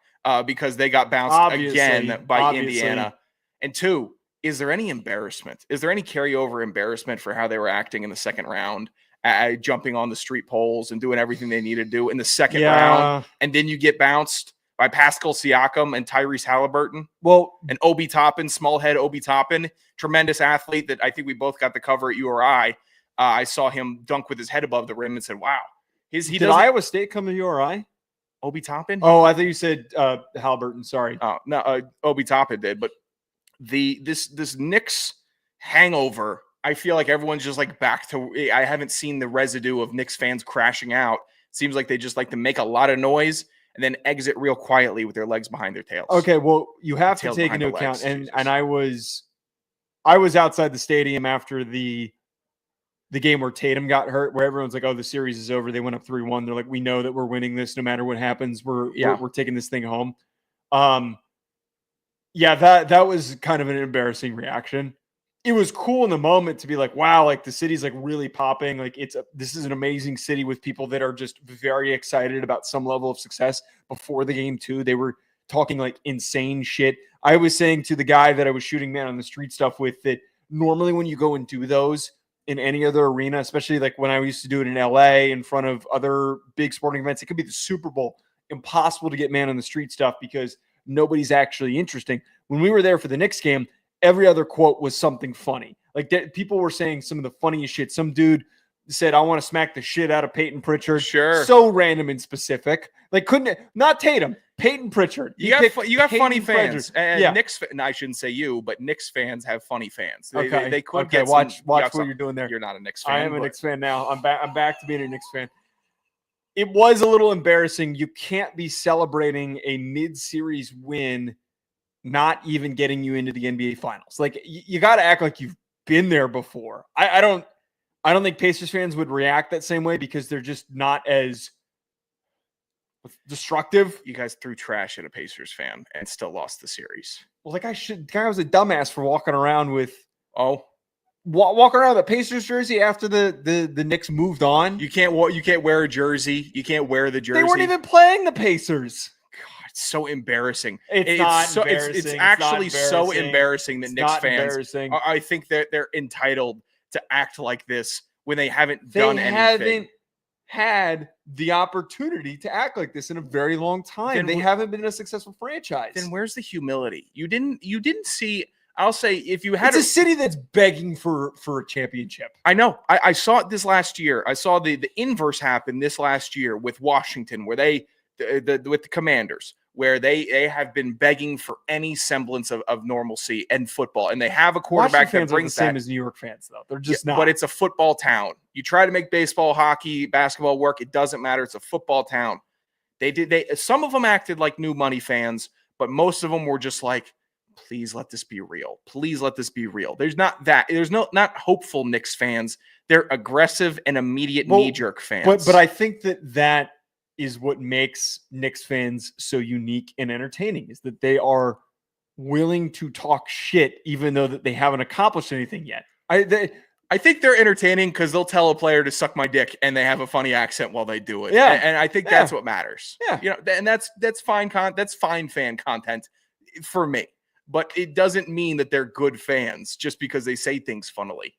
because they got bounced again by Indiana. And 2, is there any embarrassment? Is there any carryover embarrassment for how they were acting in the second round, jumping on the street poles and doing everything they needed to do in the second round? And then you get bounced by Pascal Siakam and Tyrese Halliburton. Well, and Obi Toppin, small head Obi Toppin, tremendous athlete that I think we both got the cover at URI. I saw him dunk with his head above the rim and said, wow. Did Iowa State come to URI? Obi Toppin? Oh, I thought you said Halliburton. Sorry. Oh, no, Obi Toppin did. But this Knicks hangover, I feel like everyone's just like back to – I haven't seen the residue of Knicks fans crashing out. Seems like they just like to make a lot of noise and then exit real quietly with their legs behind their tails. Okay, well, you have to take into account, and I was outside the stadium after the game where Tatum got hurt, where everyone's like, "Oh, the series is over." They went up 3-1. They're like, "We know that we're winning this, no matter what happens. We're taking this thing home." Yeah, that was kind of an embarrassing reaction. It was cool in the moment to be like, wow, like the city's like really popping. Like this is an amazing city with people that are just very excited about some level of success. Before the game too, they were talking like insane shit. I was saying to the guy that I was shooting man on the street stuff with that normally when you go and do those in any other arena, especially like when I used to do it in LA in front of other big sporting events, it could be the Super Bowl. Impossible to get man on the street stuff because nobody's actually interesting. When we were there for the Knicks game, every other quote was something funny. Like people were saying some of the funniest shit. Some dude said, "I want to smack the shit out of Peyton Pritchard." Sure. So random and specific. Like not Tatum, Peyton Pritchard. You got funny fans. Yeah. Knicks, no, I shouldn't say you, but Knicks fans have funny fans. They could get watch what you're doing there. You're not a Knicks fan. I am a Knicks fan now. I'm back to being a Knicks fan. It was a little embarrassing. You can't be celebrating a mid-series win not even getting you into the NBA Finals. Like you got to act like you've been there before. I don't think Pacers fans would react that same way because they're just not as destructive. You guys threw trash at a Pacers fan and still lost the series. Well, like guy was a dumbass for walking around with walking around with a Pacers jersey after the Knicks moved on. You can't wear a jersey. You can't wear the jersey. They weren't even playing the Pacers. It's so embarrassing. It's actually so embarrassing that Knicks fans. I think that they're entitled to act like this when they haven't done anything. They haven't had the opportunity to act like this in a very long time. They haven't been a successful franchise. Then where's the humility? You didn't see. I'll say if you had a city that's begging for a championship. I know. I saw it this last year. I saw the inverse happen this last year with Washington, where with the Commanders, where they have been begging for any semblance of normalcy and football. And they have a quarterback that brings that. Same as New York fans, though. They're just not. But it's a football town. You try to make baseball, hockey, basketball work. It doesn't matter. It's a football town. Some of them acted like new money fans, but most of them were just like, please let this be real. Please let this be real. There's not hopeful Knicks fans. They're aggressive and immediate knee-jerk fans. But I think that is what makes Knicks fans so unique and entertaining, is that they are willing to talk shit even though that they haven't accomplished anything yet. I think they're entertaining because they'll tell a player to suck my dick and they have a funny accent while they do it. Yeah. And I think that's what matters. Yeah. And that's fine. That's fine fan content for me. But it doesn't mean that they're good fans just because they say things funnily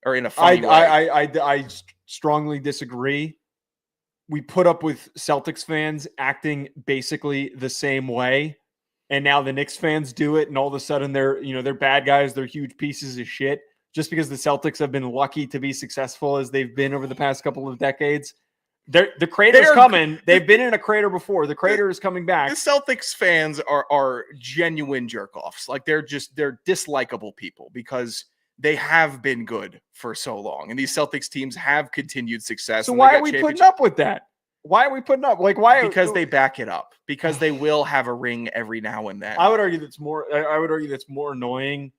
or in a funny way. I strongly disagree. We put up with Celtics fans acting basically the same way, and now the Knicks fans do it, and all of a sudden they're bad guys. They're huge pieces of shit just because the Celtics have been lucky to be successful as they've been over the past couple of decades. The crater's coming. They've been in a crater before. The crater is coming back. The Celtics fans are genuine jerk-offs. Like they're dislikable people because they have been good for so long. And these Celtics teams have continued success. So why are we putting up with that? Why are we putting up? Like why? Because they back it up. Because they will have a ring every now and then. I would argue that's more annoying.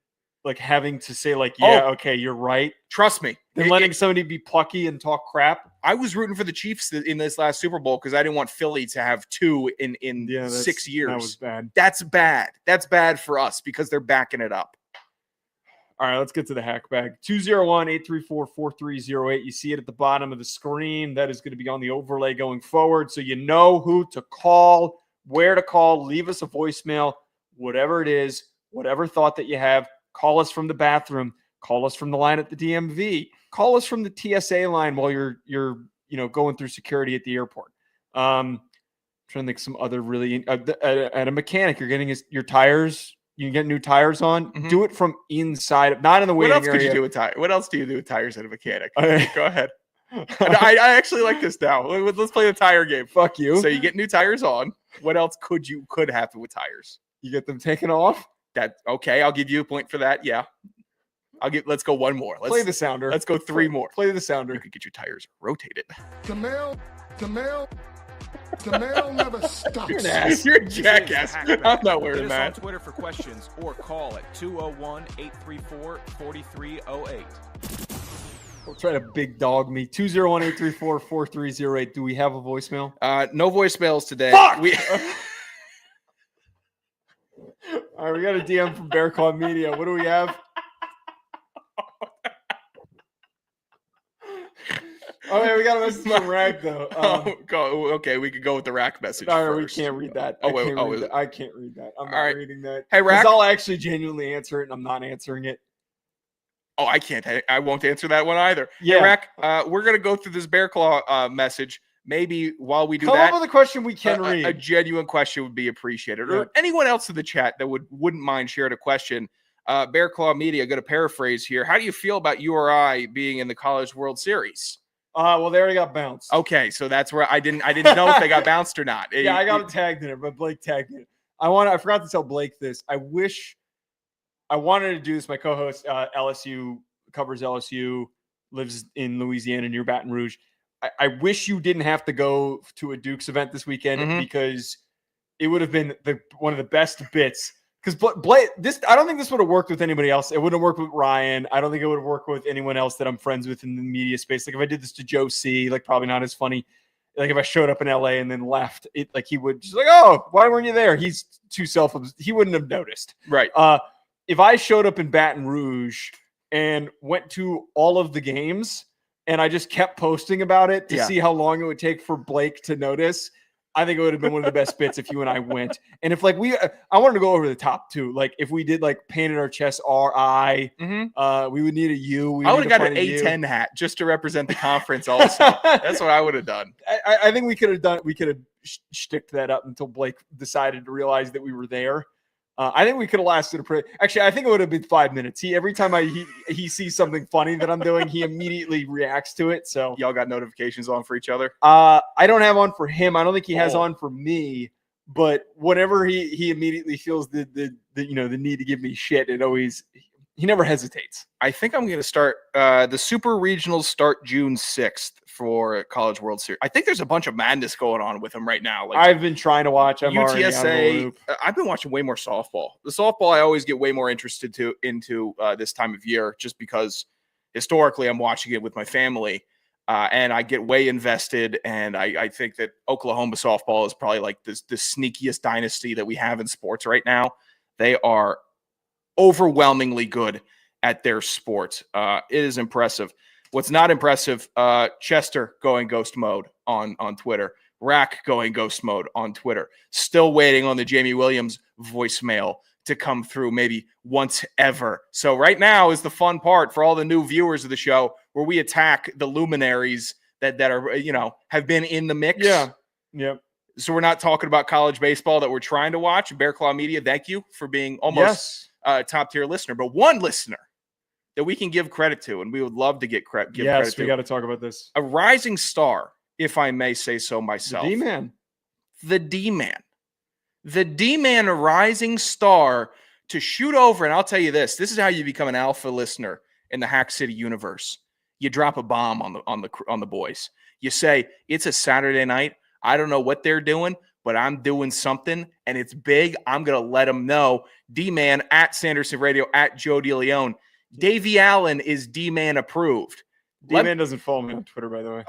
Like having to say like, yeah, okay, you're right. Trust me. Than letting somebody be plucky and talk crap. I was rooting for the Chiefs in this last Super Bowl because I didn't want Philly to have 2 in 6 years. That was bad. That's bad. That's bad for us because they're backing it up. All right, let's get to the hack bag. 201-834-4308. You see it at the bottom of the screen. That is going to be on the overlay going forward. So you know who to call, where to call. Leave us a voicemail, whatever it is, whatever thought that you have. Call us from the bathroom. Call us from the line at the DMV. Call us from the TSA line while you're going through security at the airport. Trying to think some other really at a mechanic. You're getting your tires. You can get new tires on. Mm-hmm. Do it from inside, not in the waiting area. What else could you do with tires? What else do you do with tires at a mechanic? Go ahead. I actually like this now. Let's play the tire game. Fuck you. So you get new tires on. What else could happen with tires? You get them taken off. Okay. I'll give you a point for that. Yeah. Let's go one more. Play the sounder. Let's go three more. Play the sounder. You could get your tires rotated. The mail never stops. You're a jackass. I'm not wearing that. On Twitter for questions or call at 201-834-4308. We'll try to big dog me. 201-834-4308. Do we have a voicemail? No voicemails today. Fuck! All right, we got a DM from Bear Claw Media. What do we have? Oh, yeah, we got a message from Rack, though. Okay, we could go with the Rack message first. We can't read that. I can't read that. I'm not reading that. Hey, Rack. I'll actually genuinely answer it, and I'm not answering it. Oh, I can't. I won't answer that one either. Yeah. Hey, Rack, we're going to go through this Bear Claw message. Maybe while we do Come up with a question we can read. A genuine question would be appreciated. Or anyone else in the chat that wouldn't mind sharing a question. Bear Claw Media, going to paraphrase here. How do you feel about URI being in the College World Series? Well, they already got bounced. Okay, so that's where I didn't know if they got bounced or not. Yeah, I got tagged in it, but Blake tagged it. I forgot to tell Blake this. I wanted to do this. My co-host LSU covers LSU, lives in Louisiana near Baton Rouge. I wish you didn't have to go to a Dukes event this weekend because it would have been one of the best bits. Because Blake, I don't think this would have worked with anybody else. It wouldn't have worked with Ryan. I don't think it would have worked with anyone else that I'm friends with in the media space. Like if I did this to Joe C, like probably not as funny. Like if I showed up in LA and then left, he would just like, oh, why weren't you there? He's too he wouldn't have noticed. Right. If I showed up in Baton Rouge and went to all of the games and I just kept posting about it to see how long it would take for Blake to notice, I think it would have been one of the best bits if you and I went. And if I wanted to go over the top too. Like if we did painted our chest RI, we would need a U. I would have got an A10 hat just to represent the conference also. That's what I would have done. I think we could have sticked that up until Blake decided to realize that we were there. I think we could have lasted actually, I think it would have been 5 minutes. Every time he sees something funny that I'm doing, he immediately reacts to it. So y'all got notifications on for each other? I don't have on for him. I don't think he has on for me. But whenever he immediately feels the need to give me shit, he never hesitates. I think I'm going to start the Super Regionals start June 6th for College World Series. I think there's a bunch of madness going on with them right now. I've been trying to watch. I'm UTSA. I've been watching way more softball. The softball I always get way more interested into this time of year, just because historically I'm watching it with my family, and I get way invested. And I think that Oklahoma softball is probably like the sneakiest dynasty that we have in sports right now. They are overwhelmingly good at their sport. It is impressive. What's not impressive, Chester going ghost mode on Twitter. Rack going ghost mode on Twitter. Still waiting on the Jamie Williams voicemail to come through maybe once ever. So right now is the fun part for all the new viewers of the show where we attack the luminaries that are, have been in the mix. Yeah. Yep. So we're not talking about college baseball that we're trying to watch. Bear Claw Media, thank you for being almost top tier listener, but one listener that we can give credit to, and we would love to give credit to. Yes, we got to talk about this. A rising star, if I may say so myself. The D-man. The D-man. The D-man, a rising star to shoot over, and I'll tell you this is how you become an alpha listener in the Hack City universe. You drop a bomb on the boys. You say, it's a Saturday night. I don't know what they're doing, but I'm doing something, and it's big. I'm going to let them know. D-man at Sanderson Radio, at Joe DeLeone. Davey Allen is D-man approved. D-man doesn't follow me on Twitter, by the way.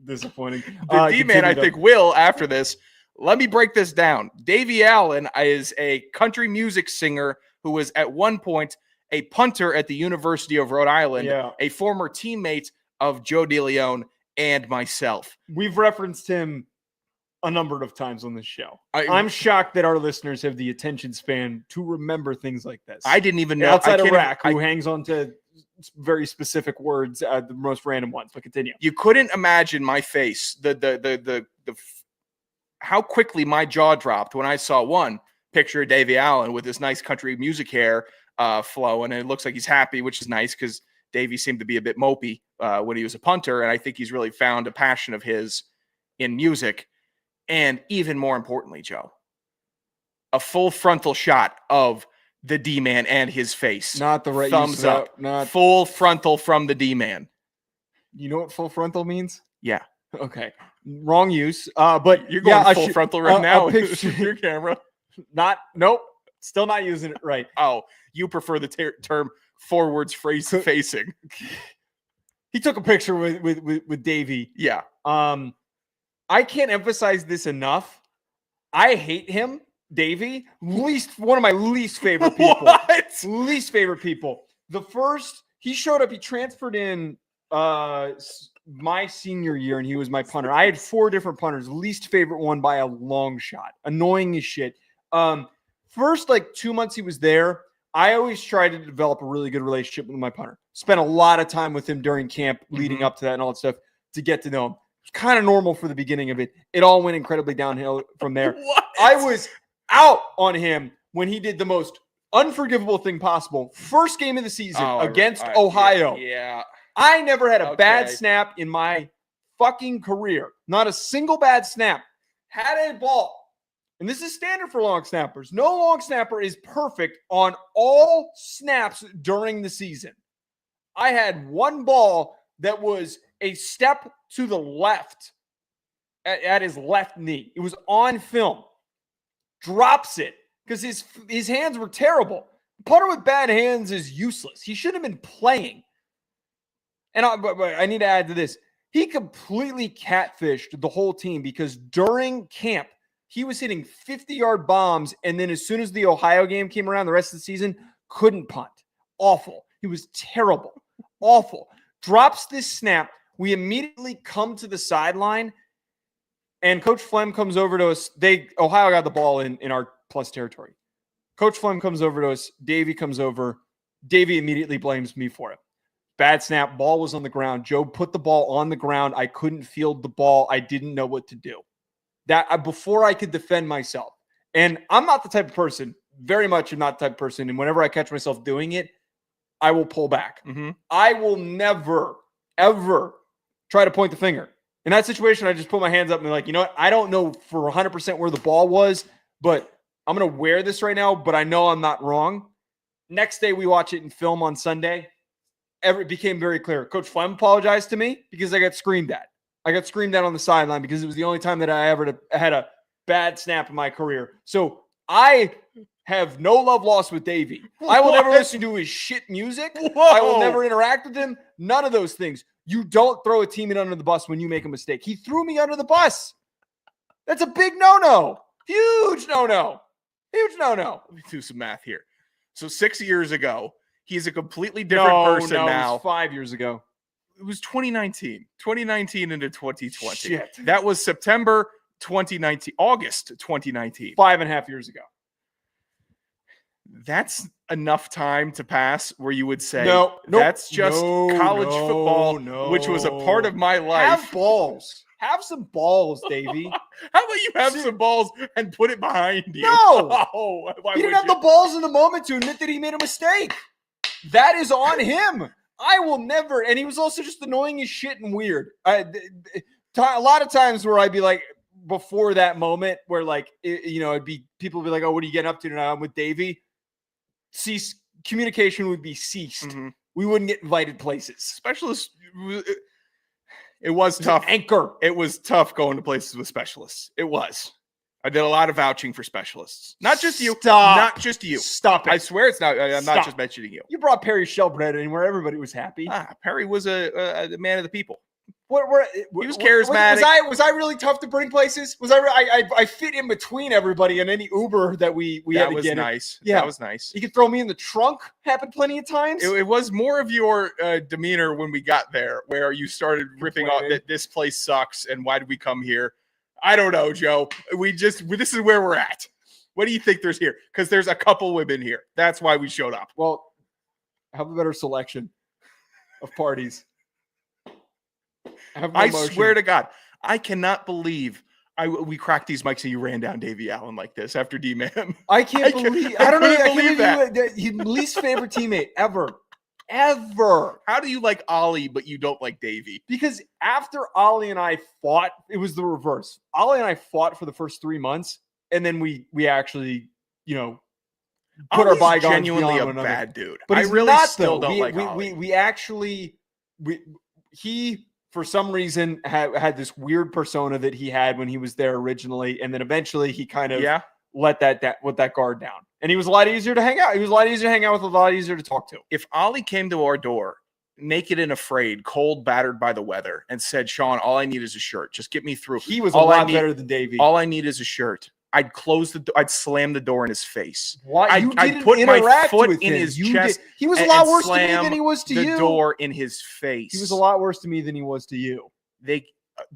Disappointing. The D-man, I think, will after this. Let me break this down. Davey Allen is a country music singer who was at one point a punter at the University of Rhode Island, Yeah. a former teammate of Joe DeLeone and myself. We've referenced him a number of times on this show. I'm shocked that our listeners have the attention span to remember things like this. I didn't even know. Outside I of can't Rack, even- who hangs on to very specific words, the most random ones. But continue. You couldn't imagine my face, how quickly my jaw dropped when I saw one picture of Davey Allen with this nice country music hair flowing, and it looks like he's happy, which is nice because Davey seemed to be a bit mopey when he was a punter, and I think he's really found a passion of his in music. And even more importantly, Joe, a full frontal shot of the D-man and his face. Not the right thumbs use of up. that. Not. Full frontal from the D-man. You know what full frontal means? Yeah. Okay. Wrong use. But You're going yeah, full frontal right a now picture- with your camera. Nope. Still not using it right. Oh, you prefer the term forwards facing. He took a picture with Davey. Yeah. I can't emphasize this enough. I hate him, Davey. One of my least favorite people. What? Least favorite people. The first, he showed up, he transferred in my senior year, and he was my punter. I had 4 different punters. Least favorite one by a long shot. Annoying as shit. First, 2 months he was there, I always tried to develop a really good relationship with my punter. Spent a lot of time with him during camp leading up to that and all that stuff to get to know him. It's kind of normal for the beginning of it. It all went incredibly downhill from there. What? I was out on him when he did the most unforgivable thing possible. First game of the season against Ohio. Yeah. I never had a bad Okay. snap in my fucking career. Not a single bad snap. Had a ball. And this is standard for long snappers. No long snapper is perfect on all snaps during the season. I had one ball that was a step to the left at his left knee. It was on film. Drops it because his hands were terrible. A punter with bad hands is useless. He should have been playing. And I need to add to this. He completely catfished the whole team because during camp, he was hitting 50-yard bombs, and then as soon as the Ohio game came around, the rest of the season, couldn't punt. Awful. He was terrible. Awful. Drops this snap. We immediately come to the sideline, and Coach Flem comes over to us. Ohio got the ball in our plus territory. Coach Flem comes over to us. Davey comes over. Davey immediately blames me for it. Bad snap. Ball was on the ground. Joe put the ball on the ground. I couldn't field the ball. I didn't know what to do. Before I could defend myself. And I'm not the type of person, very much am not the type of person, and whenever I catch myself doing it, I will pull back. Mm-hmm. I will never, ever try to point the finger. In that situation, I just put my hands up and be like, you know what? I don't know for 100% where the ball was, but I'm going to wear this right now, but I know I'm not wrong. Next day, we watch it in film on Sunday. It became very clear. Coach Flem apologized to me because I got screamed at. I got screamed at on the sideline because it was the only time that I ever had a bad snap in my career. So I have no love lost with Davey. I will never listen to his shit music. I will never interact with him. None of those things. You don't throw a teammate under the bus when you make a mistake. He threw me under the bus. That's a big no-no. Huge no-no. Huge no-no. Let me do some math here. So 6 years ago, he's a completely different person now. It was 5 years ago. It was 2019 into 2020. Shit. That was September 2019, August 2019. 5.5 years ago. That's enough time to pass where you would say, Nope. that's just No, college no, football, no. which was a part of my life. Have balls. Have some balls, Davey. How about you have some balls and put it behind you? No. Oh, why He didn't would have you? the balls in the moment to admit that he made a mistake. That is on him. I will never. And he was also just annoying as shit and weird. A lot of times where I'd be like, before that moment where it'd be people would be like, oh, what are you getting up to tonight? I'm with Davey. Communication would be ceased. Mhm. We wouldn't get invited places. Specialists, it was tough. Anchor. It was tough going to places with specialists. It was. I did a lot of vouching for specialists. Not just you. Stop. Not just you. Stop it. I swear it's not. I'm Stop. not just mentioning you. You brought Perry Shellbread anywhere. Everybody was happy. Perry was a man of the people. He was charismatic. Was I really tough to bring places? Was I fit in between everybody in any Uber that we had to get in. Nice. Yeah. That was nice. You could throw me in the trunk. Happened plenty of times. It was more of your demeanor when we got there, where you started ripping off that this place sucks and why did we come here? I don't know, Joe. This is where we're at. What do you think there's here? Because there's a couple women here. That's why we showed up. Well, have a better selection of parties. I swear to God, I cannot believe we cracked these mics and you ran down Davey Allen like this after D-Man. I can't believe. I don't know. I can't believe that. His least favorite teammate ever. How do you like Ollie, but you don't like Davey? Because after Ollie and I fought, it was the reverse. Ollie and I fought for the first 3 months, and then we actually, put our bygones genuinely beyond a one another. bad dude. But I he's really not, still though. don't like Ollie. He for some reason had this weird persona that he had when he was there originally, and then eventually he kind of let that guard down. And he was a lot easier to hang out. He was a lot easier to hang out with, a lot easier to talk to. If Ollie came to our door, naked and afraid, cold, battered by the weather, and said, "Sean, all I need is a shirt. Just get me through." He was a lot better than Davey. All I need is a shirt. I'd close the door. I'd slam the door in his face. Why? I'd put my foot in his chest. He was a lot worse to me than he was to you. The door in his face. He was a lot worse to me than he was to you.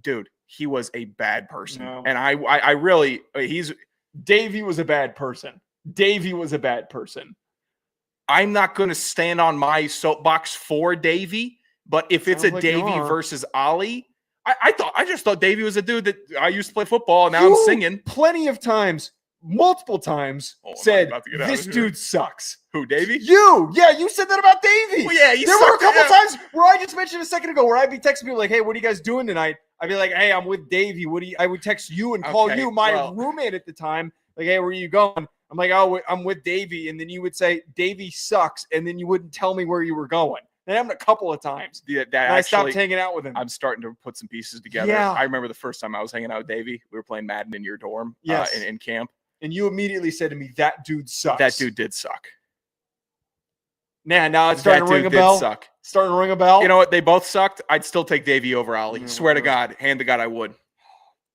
Dude, he was a bad person. No. And I really, Davey was a bad person. I'm not going to stand on my soapbox for Davey, but if it's a Davey versus Ollie, I just thought Davey was a dude that I used to play football, and now I'm singing. Plenty of times, multiple times, said this dude sucks. Who, Davey? You said that about Davey. Well, yeah, there were a couple times where I just mentioned a second ago where I'd be texting people like, "Hey, what are you guys doing tonight?" I'd be like, "Hey, I'm with Davey. I would text you and call you, my roommate at the time, like, "Hey, where are you going?" I'm like, "Oh, I'm with Davey," and then you would say, "Davey sucks," and then you wouldn't tell me where you were going. That happened a couple of times. I stopped hanging out with him. I'm starting to put some pieces together. Yeah. I remember the first time I was hanging out with Davey. We were playing Madden in your dorm in camp. And you immediately said to me, "That dude sucks." That dude did suck. Now it's starting to ring a bell. Suck. Starting to ring a bell. You know what? They both sucked. I'd still take Davey over Ollie. Swear to God. Hand to God, I would.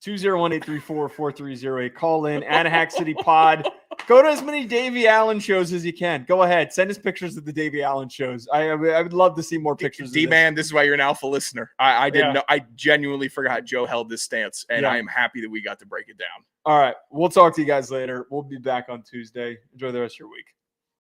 201-834-4308. Call in. Anahack City Pod. Go to as many Davey Allen shows as you can. Go ahead. Send us pictures of the Davey Allen shows. I would love to see more pictures. D-Man, this is why you're an alpha listener. I didn't know. I genuinely forgot Joe held this stance, and I am happy that we got to break it down. All right. We'll talk to you guys later. We'll be back on Tuesday. Enjoy the rest of your week.